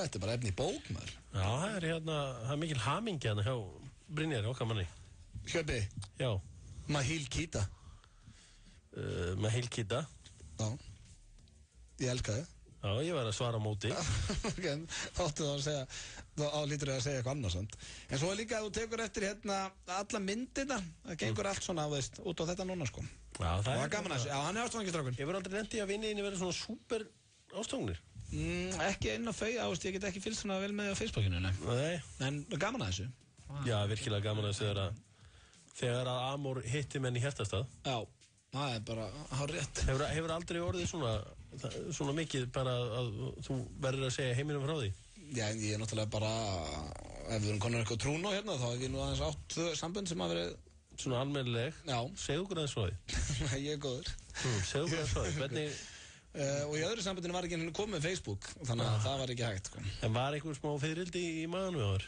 er bara efni í bók, maður. Já, það er mikil hamingi hérna hjá Brynjar, okkar manni. Hjöpi? Já. Mahil Kita. Mahil Kita. Já. Ég elska þig. Já, ég var að svara á móti. Ok, þáttu þá að segja, þá álítur ég að segja eitthvað annars. En svo er líka að þú tekur eftir hérna alla myndina, það gengur allt svona, veist, út á þetta núna, sko. Já, það er gaman að segja. Já, hann er ástfangistrákur. Ég var aldrei reyndi að vinniðinni verið svona súper ástfangnir. Ekki inn á ég get ekki fylgst svona vel með á Facebookinu, nei. En gaman að þessu. Já, virkilega gaman að þessu þegar að Amor hitti menn í hjartastað. Já, það er bara hárrétt. Hefur aldrei orðið svona mikið bara að þú verður að segja heiminum frá því? Já, en ég er náttúrulega bara, ef við erum konar eitthvað trún á hérna, þá hef ég nú aðeins átt sambönd sem hafa verið svona almennileg. Já. Segðu okkur aðeins frá því. Ég er góður. Segðu okkur aðeins frá því. og í öðru sambandinu var ekki henni komið með Facebook, þannig að það var ekki hægt, sko. En var einhver smá fyririldi í maðanum hjá þér?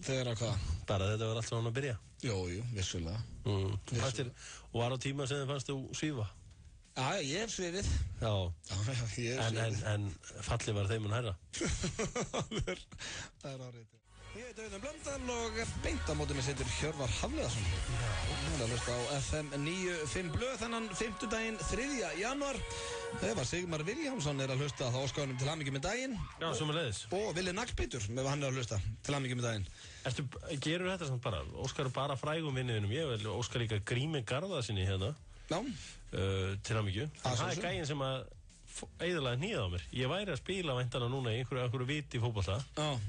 Þegar að hvað? Bara þetta var allt svona að byrja? Jú, vissulega. Og var á tíma sem þið fannst þú svífa? Já, ég hef svifið. Já, ég hef svifið. En fallið var þeim en herra? Það árið. Ég heit Auðun Blöndal og beint á móti mig situr Hjörvar Hafliðarsson. Hún að hlusta á FM 95 Blöð þennan 5. daginn 3. janúar. Það var Sigmar Viljámsson að hlusta þá óskáðunum til hamingju með daginn. Já, sömuleiðis. Og Vili Naglbítur með hann að hlusta til hamingju með daginn. Gerur þetta samt bara? Óskar bara frægum vinniðinum. Ég vil óskar líka Grími Garðarsinni hérna. Já. Til hamingju. Það er gæinn sem að eiginlega hnýða á mér. Ég væri að spila væntanlega núna í einhverju viti fótbolta.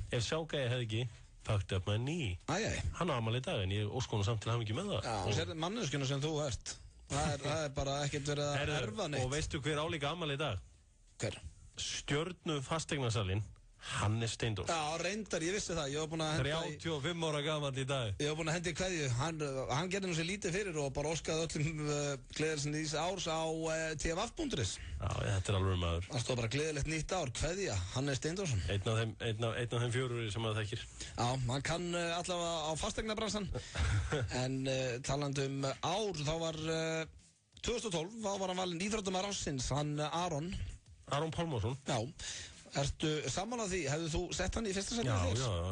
Ef Sjágæði hefði ekki fucked up my knee. Hann á afmæli í dag en ég óskóna samt til hamingju með það. Já, sér manneskjuna sem þú ert. Það er bara ekkert verið að erfa neitt. Og veistu hver álíka afmæli í dag? Hver? Stjörnu fasteignasalinn Hannes Steindórs. Já, reyndar, ég vissi það. Ég var búin að henda 35 ára gamall í dag. Ég var búin að henda í kveðju. Hann gerði nú sér lítið fyrir og bara óskaði öllum gleðilsinn í þessi árs á tf.is. Já, þetta er alveg maður. Það stóð bara gleðilegt nýtt ár, kveðja, Hannes Steindórsson. Einn af þeim fjóru sem að þekkir. Já, hann kann allavega á fastegnabransan. En talandi ár, þá var 2012, þá var hann valinn íþróttamaður ársins, hann Aron Pálmarsson. Já. Ertu saman á því? Hefðu þú sett hann í fyrsta seti? Já,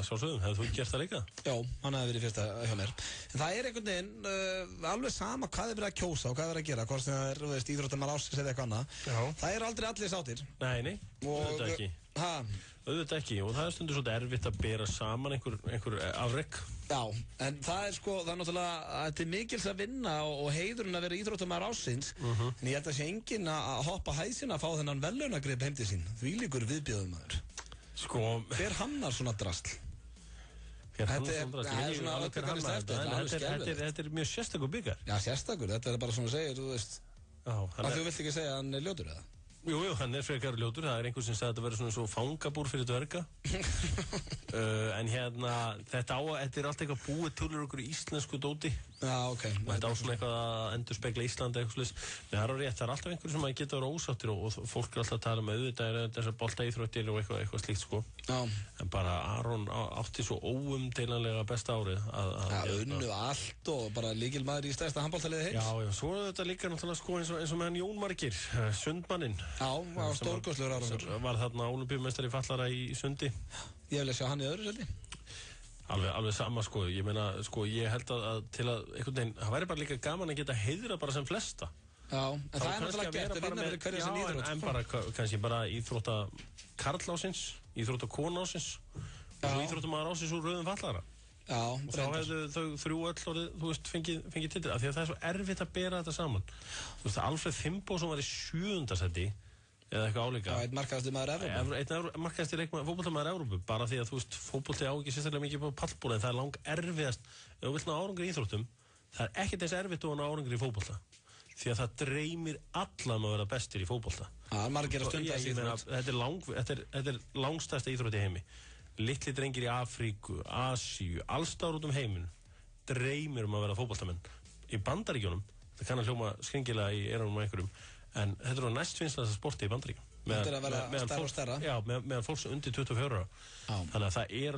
sjálfsögum. Hefðu þú gert það líka? Já, hann hefði verið í fyrsta hjá mér. En það er einhvern veginn alveg sama hvað er verið að kjósa og hvað er verið að gera. Hvort sem það er íþróttamaður ársins eða eitthvað annað. Já. Það er aldrei allir sáttir. Nei, auðvitað ekki. Auðvitað ekki. Og það er stundur svolítið erfitt að bera saman einhver afrek. Já, en það er náttúrulega, þetta er mikils að vinna og heiðurinn að vera íþróttamaður ársins. En ég held að sé enginn að hoppa hæðsinn að fá þennan verðlaunagrip heim til sín. Þvílíkur viðbjóðumaður. Hver hannar svona drasl? Þetta er mjög sérstakur byggar. Já, sérstakur, þetta er bara svona segir, þú veist. Að þú vilt ekki segja að hann er ljótur eða? Jú, hann er frekar ljótur. Það er einhver sem sagði að þetta verður svona svo fangabúr fyrir dverga. En hérna, þetta er allt eitthvað búið til okkur íslensku dóti. Já, ok. Og þetta á svona eitthvað að endurspegla Íslandi eitthvað slúðis. Men það er á rétt, það er alltaf einhver sem að geta verið ósáttir og fólk er alltaf að tala með auðvitað þessar boltaíþróttir og eitthvað slíkt, sko. Já. En bara Aron átti svo óumdeilanlega besta árið að unnu allt og bara lykilmaður í stærsta handboltaliði heims. Já, svo er þetta líka náttúrulega sko eins og með hann Jón Margeir, sundmanninn. Já, stórkostlegur árangur. Var þarna ólympíumeistari fallara í sundi. Ég vil sjá hann í öðru seldi. Alveg sama, sko. Ég meina, sko, ég held að til að einhvern veginn, það væri bara líka gaman að geta heiðra bara sem flesta. Já, en það er náttúrulega gert að vinna fyrir hverja sem íþrótt. En bara, kannski bara íþrótta karl ásins, íþrótta kona ásins og svo íþróttamaður ásins úr rauðum fallara. Já, og þá hefðu þau þrjú öll orðið, þú veist, fengið titil, af því að það er svo erfitt að bera þetta saman. Þú veist, Alfred Finnbogason var í 7. sæti eða eitthvað álíka. Já, einn markaðasti maður Evrópu. Einn markaðasti fótboltamaður Evrópu, bara því að þú veist, fótbolti á ekki sérstaklega mikið på pallbóli, en það er lang erfiðast, ef þú vilt ná árangur í íþróttum, það er ekkert þess erfitt að ná árangur í fótbolta, því að það dreymir alla að vera bestir í fótbolta. Margir að stunda þessi íþrótt. Þetta er langstærsta íþrótt í heimi. Litli drengir í Afríku, Asíu, allstáður út heiminn, dreymir að vera fótboltamenn. Í Bandaríkjunum, það kann að hljóma skringilega í eyrunum á einhverjum, en þetta er næstvinnslasta sporti í Bandaríkjum. Þetta er að vera stærra og stærra. Já, meðan fólks undir 24 ára. Þannig að það er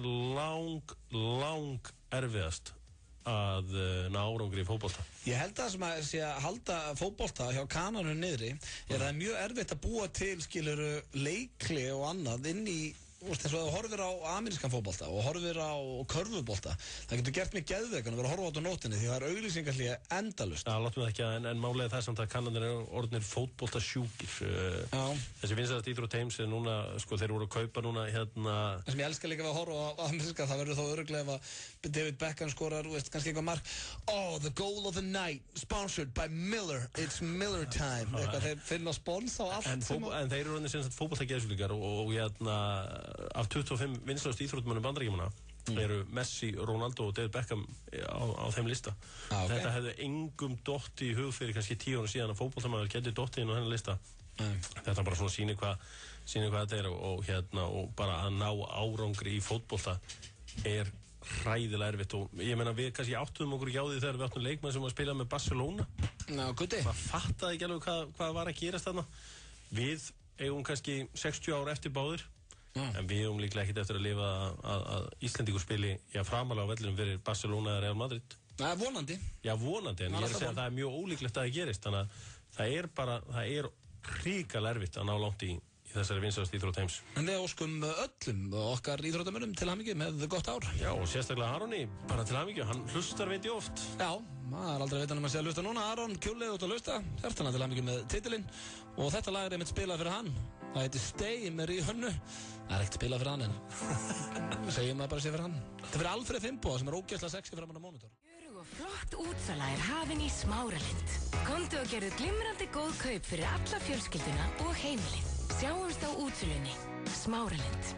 lang erfiðast að ná árangri í fótbolta. Ég held að sem að sé að halda fótbolta hjá kananum niðri er það mjög erfitt að búa til skiluru leikli og annað inn í eins og þú horfir á amerískan fótbolta og horfir á körfubolta, það getur gert mig geðveikan að vera að horfa á þetta á nóttinni því það er auglýsingarhlé endalaust. Já, látum við það ekki en málega það samt að kannanir eru orðnir fótbolta sjúkir. Þessi vinsælast íþrótt heims er núna, sko, þeir voru að kaupa núna hérna. Það sem ég elska líka við að horfa á ameríska, það verður þá örugglega ef David Beckham skorar, veist, kannski eitthvað mark. Oh, the goal of the night, sponsored by Miller, it's Miller time. Eitthvað, þeir finna spons á allt. En þeir eru orðnir sem sagt fótboltageðsjúklingar og hérna af 25 vinslust íþróttmönnum Bandaríkjamanna eru Messi, Ronaldo og David Beckham á þeim lista. Þetta hefði engum dott í hug fyrir kannski 10 ára síðan að fótboltamaður geti dottið inn á þennan lista. Þetta bara svona sýnir hvað þetta er og bara að ná árangri í fótbolta er hræðilega erfitt og ég meina við kannski áttuðum okkur ekki á því þegar við áttum leikmann sem var að spila með Barcelona. Gutti. Maður fattaði ekki alveg hvað var að gerast þarna. Við eigum kannski 60 ár eftir báðir, en við eigum líklega ekkert eftir að lifa að Íslendingur spili framalega á vellinum fyrir Barcelona eða Real Madrid. Það vonandi. Já, vonandi, en ég að segja að það mjög ólíklegt að það gerist, þannig að það er hrikalega erfitt að ná langt í þessari vinsælast íþrótt heims. En við óskum öllum okkar íþróttamönnum til hamingju með gott ár. Já, og sérstaklega Aroni, bara til hamingju, hann hlustar veit ég oft. Já, maður er aldrei veitan að sé að hlusta núna. Aron, kjúlið út að hlusta, hjartanlega til hamingju með titilinn. Og þetta lag er einmitt spilað fyrir hann. Það heitir Stay með Ríhönnu. Það er ekkert spilað fyrir hann en segjum að bara sé fyrir hann. Þetta er fyrir Alfreð Finnboga sem er ógeðslega sexy framan á monitor. Fjörug og flott útsala er hafin í Smáralind. Komdu og gerðu glimrandi góð kaup fyrir alla fjölskylduna og heimilið. Sjáumst á útsölunni. Smáralind.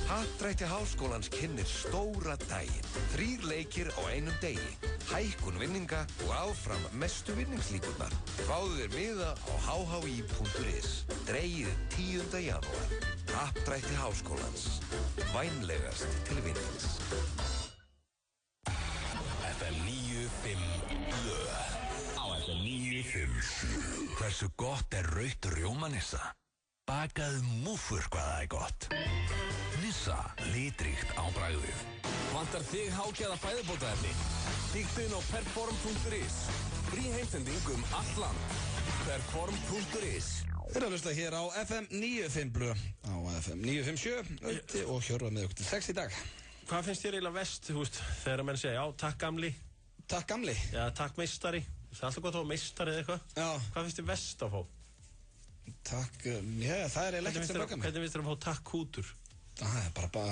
Happdrætti Háskólans kynnir stóra daginn. 3 leikir á einum degi. Hækkun vinninga og áfram mestu vinningslíkurnar. Fáðu þér miða á hhi.is. Dregið 10. janúar. Happdrætti Háskólans. Vænlegast til vinnings. FM 95 Blö. Á FM 95. Hversu gott er rautt rjómanissa? Bakað múffur hvað það er gott. Nissa, litríkt á bragðið. Vantar þig hágæða fæðubótaefni? Kíktu inn á perform.is. Frí heimsending allt land. Perform.is. Þeir eru að hlusta hér á FM 95 Blö. Á FM 957 Ötti og Hjörvar með okkur til 6 í dag. Hvað finnst þér eiginlega vest, þú veist, þegar menn segja, já, takk gamli. Takk gamli? Já, takk meistari. Það er alltaf gott að fá meistari eða eitthvað. Já. Hvað finnst þér vest að fá? Takk, já, það er eiginlega ekkert sem baka mig. Hvernig finnst þér að fá takk hútur? Það er bara,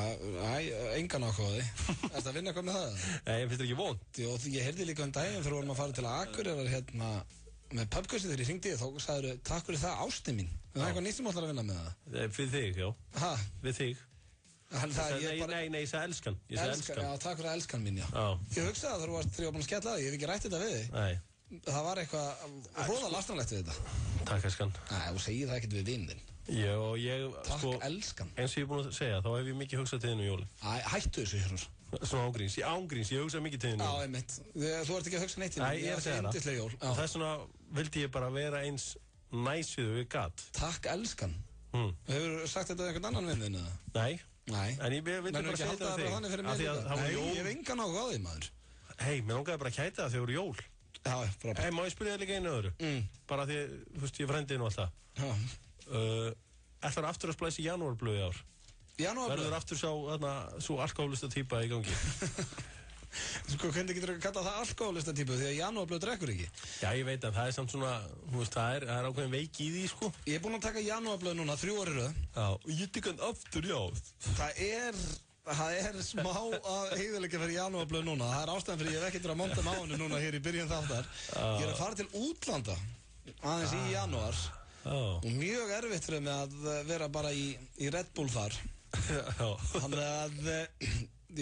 engan ákváði. Ertu að vinna eitthvað með það? Nei, ég finnst þér ekki vont. Ég heyrði líka daginn þegar við vorum að fara til Akureyrar hérna með pubquizið þegar ég hringdi þá sagður takk fyrir það ástin mín. Það er eitthvað nýtt sem ætlar að vinna með það. Fyrir þig, já. Hæ? Við þig. Nei, ég sagði elskan. Ég sagði elskan. Já, takk fyrir elskan mín, já. Ég hugsaði að þú varst þegar ég var búin að skella það, ég hef ekki rætt þetta við þig. Nei. Það var eitthvað hróðalastanlegt við þetta. Takk, elskan. Nei, þú segir það ekkert við vinn þinn. Já, ég, takk, elskan. Eins og ég er búin að segja, þá hef ég mikið hugsað til þín um jólin. Hættu þessu, Hjörvar. Svona ángríns, ég hugsaði mikið til þín um jólin. Já, einmitt. Þú ert ekki að hugsa neitt til þín. Nei, ég er að segja það. Þess vegna vildi ég bara vera eins næs við við gat. Takk, elskan. Hefur sagt þetta einhvern annan vinn þinn, eða? Nei. En ég vildi bara segja þetta við þig. Nei, ég hef engan áhuga á því, maður. Hei, mér langaði bara að kæta það þegar voru jól. Já, frábært. Má ég spyrja þér líka einu öðru? Bara því, þú veist, ég frendi þín og allt það. Ætlar aftur að splæsa í janúarblöð í ár? Janúarblöð? Verður aftur svo alkohólista típa í gangi? Sko, hvernig getur þú að kalla það alkohólista típu því að janúarblöð drekkur ekki? Já, ég veit að það er samt svona, þú veist, það er ákveðin veik í því, sko. Ég er búinn að taka janúarblöð núna 3 ári röð. Já, og ég tek hann aftur, já. Það er smá að heiðilegja fyrir janúarblöð núna. Það er ástæðan fyrir ég hef ekkert verið að monta mánu núna hér í byrjun þáttar. Ég er að fara til útlanda aðeins í janúar og mjög erfitt fyrir mig að vera bara í Red Bull þar. Þannig að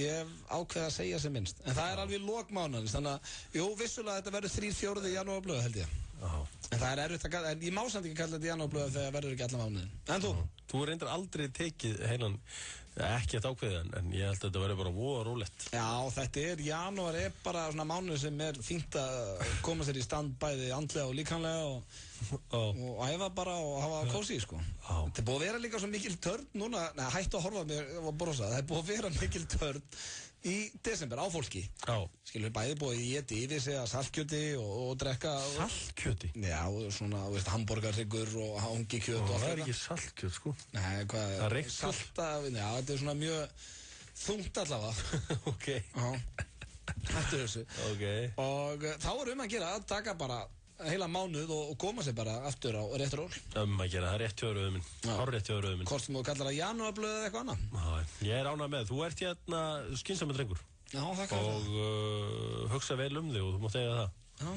ég hef ákveðið að segja sem minnst. En það er alveg lokmánaðins, þannig að, jú, vissulega þetta verður 3/4 janúarblöð held ég. En það er erfitt að, en ég má samt ekki kalla þetta janúarblöð þegar verður ekki alla mánuðin. En þú? Þú reyndar aldrei tekið heilan, ekki að ákveðið, en ég held að þetta verður bara voða rólegt. Já, þetta janúar er bara svona mánuð sem er fínt að koma sér í stand bæði andlega og líkamlega og æfa bara og hafa kósí, sko. Þetta er búið að vera líka svo mikil törn núna, hættu að horfa mér og brosa, það er búið að vera mikil törn í desember á fólki. Skilur, bæði búið að éta yfir sig að saltkjöti og drekka. Saltkjöti? Já, svona, þú veist, hamborgarhryggur og hangikjöt og allt þetta. Það er ekki saltkjöt, sko. Nei, hvað? Það er reykt salta, já, þetta er svona mjög þungt allavega. Ok. Hættu þessu. Ok. Og þá er að gera að taka bara heila mánuð og koma sér bara aftur á rétt ról. Að gera, það er rétt hjá rauðum minn. Hár rétt hjá rauðum minn. Hvort sem þú kallar það janúarblöð eða eitthvað annað? Ég er ánægð með. Þú ert hérna skynsamur drengur. Já, þakka fyrir það. Og hugsa vel um þig og þú mátt eiga það. Já,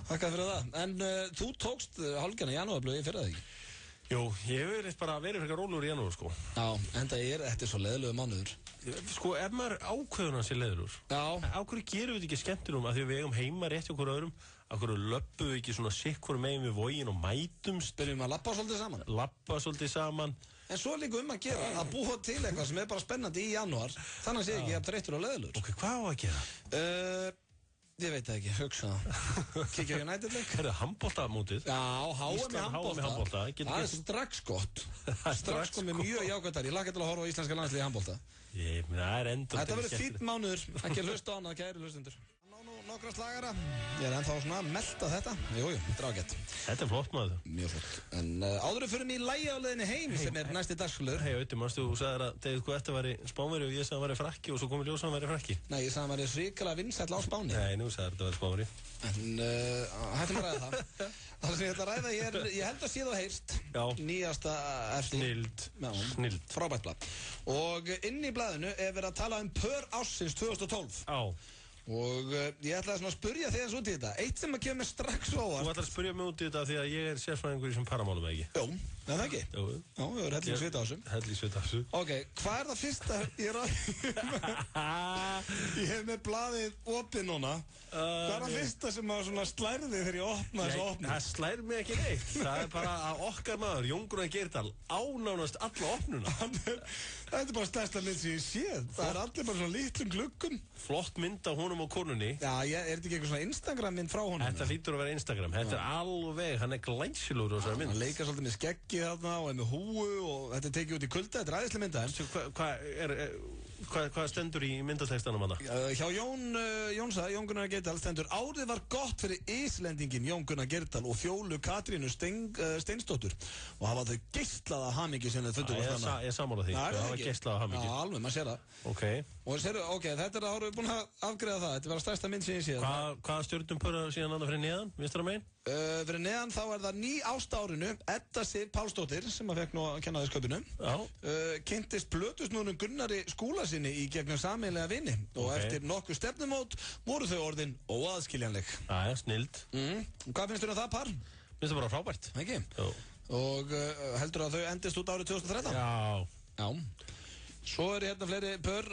þakka fyrir það. En þú tókst hálfgerðan janúarblöð í fyrra þegar ekki? Jú, ég hef bara verið fyrir rólur í janúar, sko. Já, en þetta er svo leiðilegu mánuður. Sko, ef maður ákveður hann sér leiðilur, á hverju gerum við þetta ekki skemmtilegum að því við eigum heima rétt hjá hverju öðrum, á hverju löpum við ekki svona sikkur megin við vogin og mætumst. Byrjum að lappa svolítið saman. Lappa svolítið saman. En svo er líka að gera að búa til eitthvað sem er bara spennandi í janúar, þannig að sé ekki að þreyttur og leiðilur. Ok, hvað á að gera? Ég veit það ekki, hugsa það. Kikja á United-leik. Er það handboltamótið? Já, HM í handbolta. Það er strax gott. Strax komið mjög jákvæðar. Ég laka til að horfa á íslenska landsliði í handbolta. Það er endur. Þetta verður fínn mánuður. Ekki hlusta á hana, kæri hlustundur. Nokkra slagara. Ég er ennþá svona að melta þetta. Jújú, þetta er ágætt. Þetta er flott maður. Mjög flott. En áður við förum í lagi á leiðinni heim sem er næsti dagsfjöldur. Hei, Ötti, manstu þú sagðir að David Guetta væri Spánverji og ég sagði að hann væri frakki og svo komið ljós að hann væri frakki. Nei, ég sagði að hann væri hrikalega vinsæll á Spáni. Nei, nú sagðir þetta væri Spánverji. En hættum að ræða það. Það sem ég ætla að ræða, ég held að sé þú heyrst. Já. Nýjasta eftir. Snild. Frábært blað. Og inn í blaðinu er verið að tala pör ársins 2012. Já. Og ég ætlaði svona að spurja þig eins út í þetta. Eitt sem að kemur strax á það. Þú ætlaði að spurja mig út í þetta því að ég er sérfræðingur í þessum paramálum, ekki? Jó, er það ekki? Jú. Já, ég er helling svita á þessu. Helling svita á þessu. Ok, hvað er það fyrsta? Ég hef með blaðið opið núna. Hvað er það fyrsta sem að svona slærði þegar ég opna þessu opnu? Það slær mig ekki neitt. Það er bara að okkar maður, Jón Gunnar Geirdal, ánánast alla opnuna. Þetta er bara stærsta mynd sem ég séð. Það er allir bara svona lítlum gluggum. Flott mynd á honum og konunni. Já, er þetta ekki eitthvað svona Instagram mynd frá honum? Þetta hlýtur að vera Instagram. Þetta er alveg, hann er glæsilegur á þessari mynd. Hann leikar svolítið með skeggi þarna og er með húu og þetta er tekið út í kulda. Þetta er æðislega mynda. Hvað stendur í myndatextanum hana? Hjá Jón Gunnar Geirdal stendur: Árið var gott fyrir Íslendingin Jón Gunnar Geirdal og Fjólu Katrínu Steinsdóttur og hafa þau geislaða hamingju sem þau þundur var þannig. Ég sammála því. Það hafa geislaða hamingju. Já, alveg, maður sér það. Ok. Og sérðu, ok, þetta er að við búin að afgreiða það. Þetta var stærsta mynd sem ég séð. Hvaða stjórnum pöra síðan annað fyrir neðan? Vinstra megin? Fyrir neðan þá er það ný ástárinu Edda Sif Pálsdóttir sem að fekk nú að kenna þess köpunu. Kynntist plötusnúnum Gunnari Skúlasinni í gegnum sameiginlega vini og eftir nokkuð stefnumót voru þau orðin óaðskiljanleg. Æja, snild. Hvað finnst þú um það par? Finnst það bara frábært. Ekki? Og heldur að þau endist út árið 2013? Já. Svo eru hérna fleiri pör.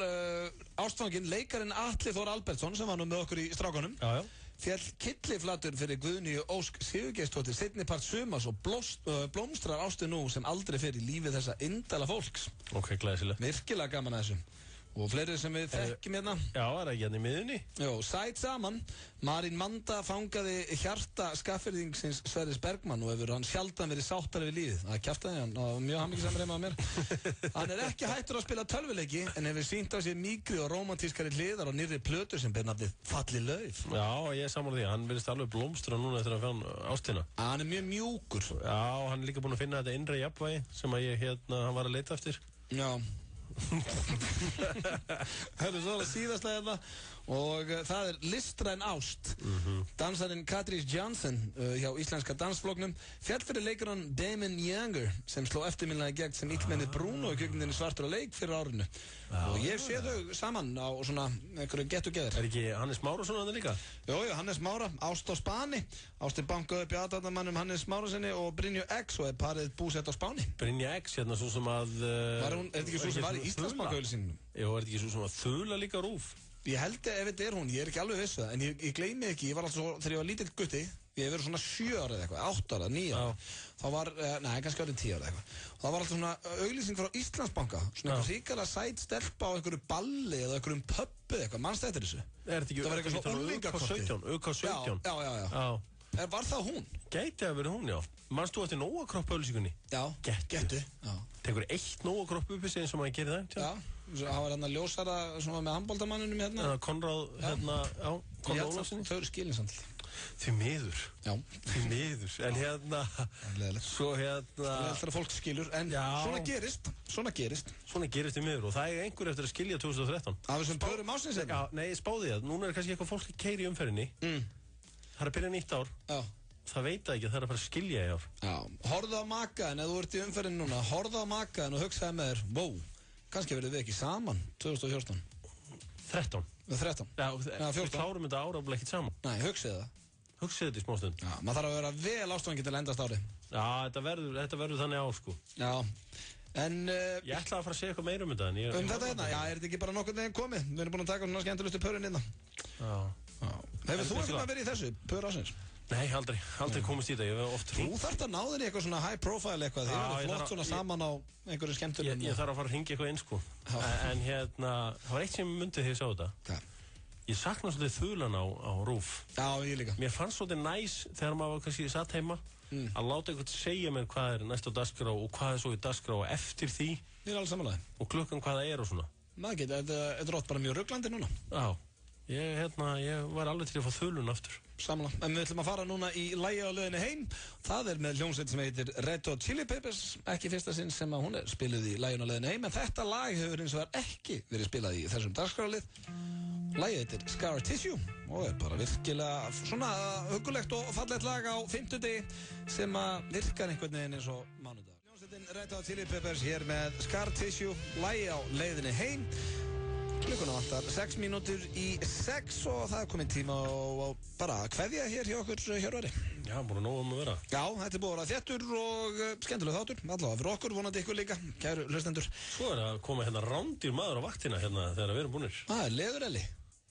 Ástfanginn, leikarinn Atli Þór Albertsson sem var nú með okkur í Strákunum. Já. Fjall kylliflatur fyrir Guðnýju Ósk Sigurgeirsdóttir seinni part sumars og blómstrar ástu nú sem aldrei fer í lífi þessa indala fólks. Ok, glæsileg. Virkilega gaman að þessu. Og fleiri sem við þekkjum hérna. Já, er það ekki hérna í miðunni? Jó, sæt saman. Marín Manda fangaði hjarta skaffirðingsins Sverris Bergmann og hefur hann sjaldan verið sáttari við lífið. Það kjaftaði hann og mjög hamingisamur heima á mér. Hann er ekki hættur að spila tölvuleiki en hefur sýnt á sér mýkri og rómantískari hliðar og nýrri plötur sem ber nafnið Falli lauf. Já, ég er sammála því. Hann virðist alveg blómstra núna eftir að fann ástina. Hann er mjög mjúkur. Já, hann er líka búinn að finna þetta innra jafnvægi sem að ég hann var að leita eftir. Já. Það er svo að síðastlega þetta og það er Listræn ást. Dansarinn Catrice Johnson hjá íslenska dansfloknum féll fyrir leikarann Damon Younger sem sló eftirminnilega gegn sem illmennið Bruno í kvikmyndinni Svartur á leik fyrir árinu. Og ég sé þau saman á svona einhverju get together. Er ekki Hannes Márusson hann líka? Jú, Hannes Mára, Ást á Spáni. Ást er bankað upp í aðdáðamannum Hannes Márasinni og Brynju X og er parið búsett á Spáni. Brynju X, hérna svo sem að er þetta ekki svo sem var í Íslandsbankaauðlýsingunum? Jú, er þetta ekki svo sem að þula líka RÚV? Ég held ef þetta er hún, ég er ekki alveg vissu það, en ég gleymi ekki, ég var alltaf svo, þegar ég var lítill gutti, ég hef verið svona 7 ára eða eitthvað, 8 ára, 9 ára, þá var, kannski árið 10 ára eitthvað, og það var alltaf svona auglýsing frá Íslandsbanka, svona eitthvað ríkala sæt stelpa á einhverju balli eða einhverjum pubbi eitthvað, mannstu eftir þessu? Það var eitthvað svona unlingakorti. UK17. Já. Var það hún? Gæti að vera hún, já. Manstu eftir Nóa-kropp-auglýsingunni? Já, Gettu. Tekur eitt Nóa-kropp uppi sig eins og maður gerir það? Já, það var hérna ljósara svona með handboltamanninum hérna. Konráð, Konráð Ólafssoni. Þau eru skilinsandl. Því miður. Já. Því miður. En hérna, svo hérna... Það er alltaf fólk skilur, en svona gerist. Svona gerist því miður og það er einhver eftir að skilja 2013. Af þessum pörum ásins Já, nei, spáði það. Núna er kannski eitthvað fólk að keyra í umferðinni. Það er að byrja nýtt ár. Já. Það veit það ekki að það er að fara að skilja í ár. Já. Horfðu á makaðin, ef þú ert í umferðinu núna, horfðu á makaðin og hugsaði með þér, wow, kannski verðum við ekki saman 2014. 13. 13. Já, 14. Við klárum þetta ára og ekki saman. Nei, hugsið það. Hugsið þetta í smástund. Já, maður þarf að vera vel ástofangin til að endast ári. Já, þetta verður þannig á, sko. Já. En ég ætlaði að fara að segja eitthvað meira um þetta en ég þetta hérna, já, er þetta ekki bara nokkurn veginn komið? Við erum búin að taka svona skemmtilegustu pörin innan. Já. Hefur þú eitthvað verið í þessu, pör ásins? Nei, aldrei komist í þetta, ég hef oft hringt. Þú þarft að ná þér í eitthvað svona high profile eitthvað, þið verður flott svona saman á einhverju skemmtunum. Ég þarf að fara að hringja eitthvað inn, sko. En hérna, það var eitt sem myndi því að ég sá þetta. Ég sakna svolítið þulan á RÚV. Já, ég líka. Mér fannst svolítið næs þegar maður kannski satt heima að láta einhvern segja mér hvað næst á dagskrá og hvað svo í dagskrá og eftir því. Ég alveg samanlega. Og klukkan hvað það og svona. Maður geti, þetta rótt bara mjög ruglandi núna. Já. Ég var alveg til að fá þulun aftur. Samanlega. En við ætlum að fara núna í lagi á leiðinni heim. Það með hljómsveit sem heitir Red Hot Chili Peppers. Ekki fyrsta sinn sem að hún spiluð í laginu á leiðinni heim. En þetta lag hefur eins og ekki verið spilað í þessum dagskrálið. Lagið heitir Scar Tissue og bara virkilega svona huggulegt og fallegt lag á 50 sem að virkar einhvern veginn eins og mánudag. Hljómsveitin Red Hot Chili Peppers hér með Scar Tissue, lagi á leiðinni heim. Klukkuna vantar 6 mínútur í 6 og það komið tíma á bara að kveðja hér hjá okkur Hjörvari. Já, búin að nóg að vera. Já, þetta búin að vera þéttur og skemmtileg þáttur. Allavega fyrir okkur, vonandi ykkur líka, kæru hlustendur. Svo að koma rándýr maður á vaktina þegar við erum búinir. Það Leðurelli.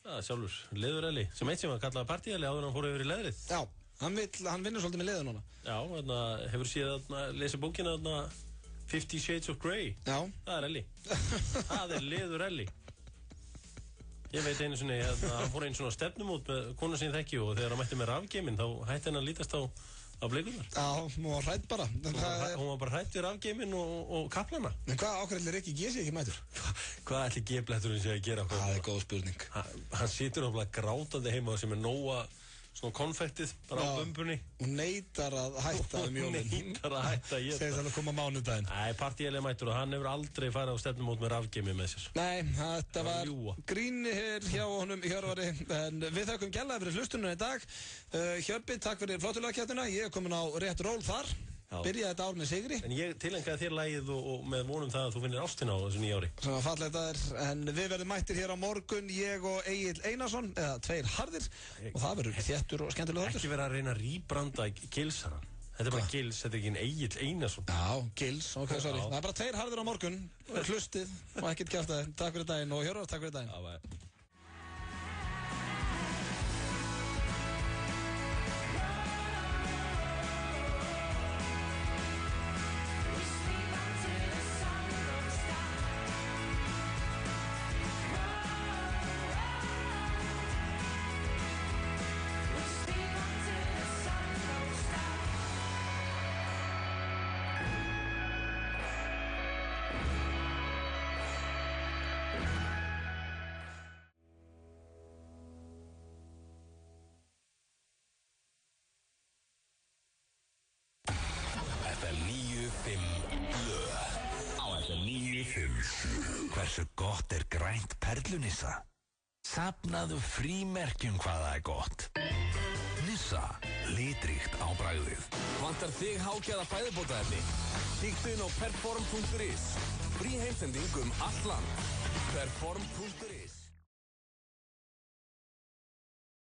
Já, sjálfur, Leðurelli. Sem eitt sem að kallaði partíelli áður hann fór yfir í leðrið. Já, hann vinnur svolítið með leður núna. Já, hefur séð lesið bókina 50 Shades of Grey. Já. Það Elli. Það Leðurelli. Ég veit einu sinni að hann fór einu svona stefnumót með konu sem ég þekki og þegar hann mætti með rafgeiminn þá hætti hann að lítast á bleikunar. Já, hún var hrædd bara. Hún var bara hrædd við rafgeiminn og kaplana. En hvað ákveðlega er ekki G.C. ekki mætur? Hvað ætli G-bletturinn sé að gera? Það góð spurning. Hann situr náttúrulega grátandi heima sem nóga svona konfektið bara á bumbunni. Hún neitar að hætta jólin. Hún neitar að hætta ég. Segist hann að koma mánudaginn. Nei, partíelli mættur og hann hefur aldrei farið á stefnumót með rafgeimi með sér. Nei, þetta var gríni hér hjá honum Hjörvari. En við þakkum gæla fyrir hlustunum í dag. Hjörbi, takk fyrir flottulegakettina. Ég komin á rétt ról þar. Byrjaði þetta ár með sigri. En ég tilengaði þér lagið og með vonum það að þú finnir ástina á þessu nýja ári. Svona fallegt það en við verðum mættir hér á morgun, ég og Egill Einarsson, eða tveir harðir, og það verður þéttur og skemmtilega þáttur. Ekki vera að reyna að rýbranda Gilsaran. Þetta bara Gils, þetta ekki Egill Einarsson. Já, Gils, ok, sorry. Það bara tveir harðir á morgun, hlustið og ekkert kjaftaði. Takk fyrir daginn og Hjörvar, takk fyrir daginn. Hversu gott grænt perlunissa? Safnaðu frímerkjum hvað það gott. Nissa, litríkt á bragðið. Vantar þig hágæða fæðubótaefni? Kíktu inn á perform.is. Frí heimsending allt land. Perform.is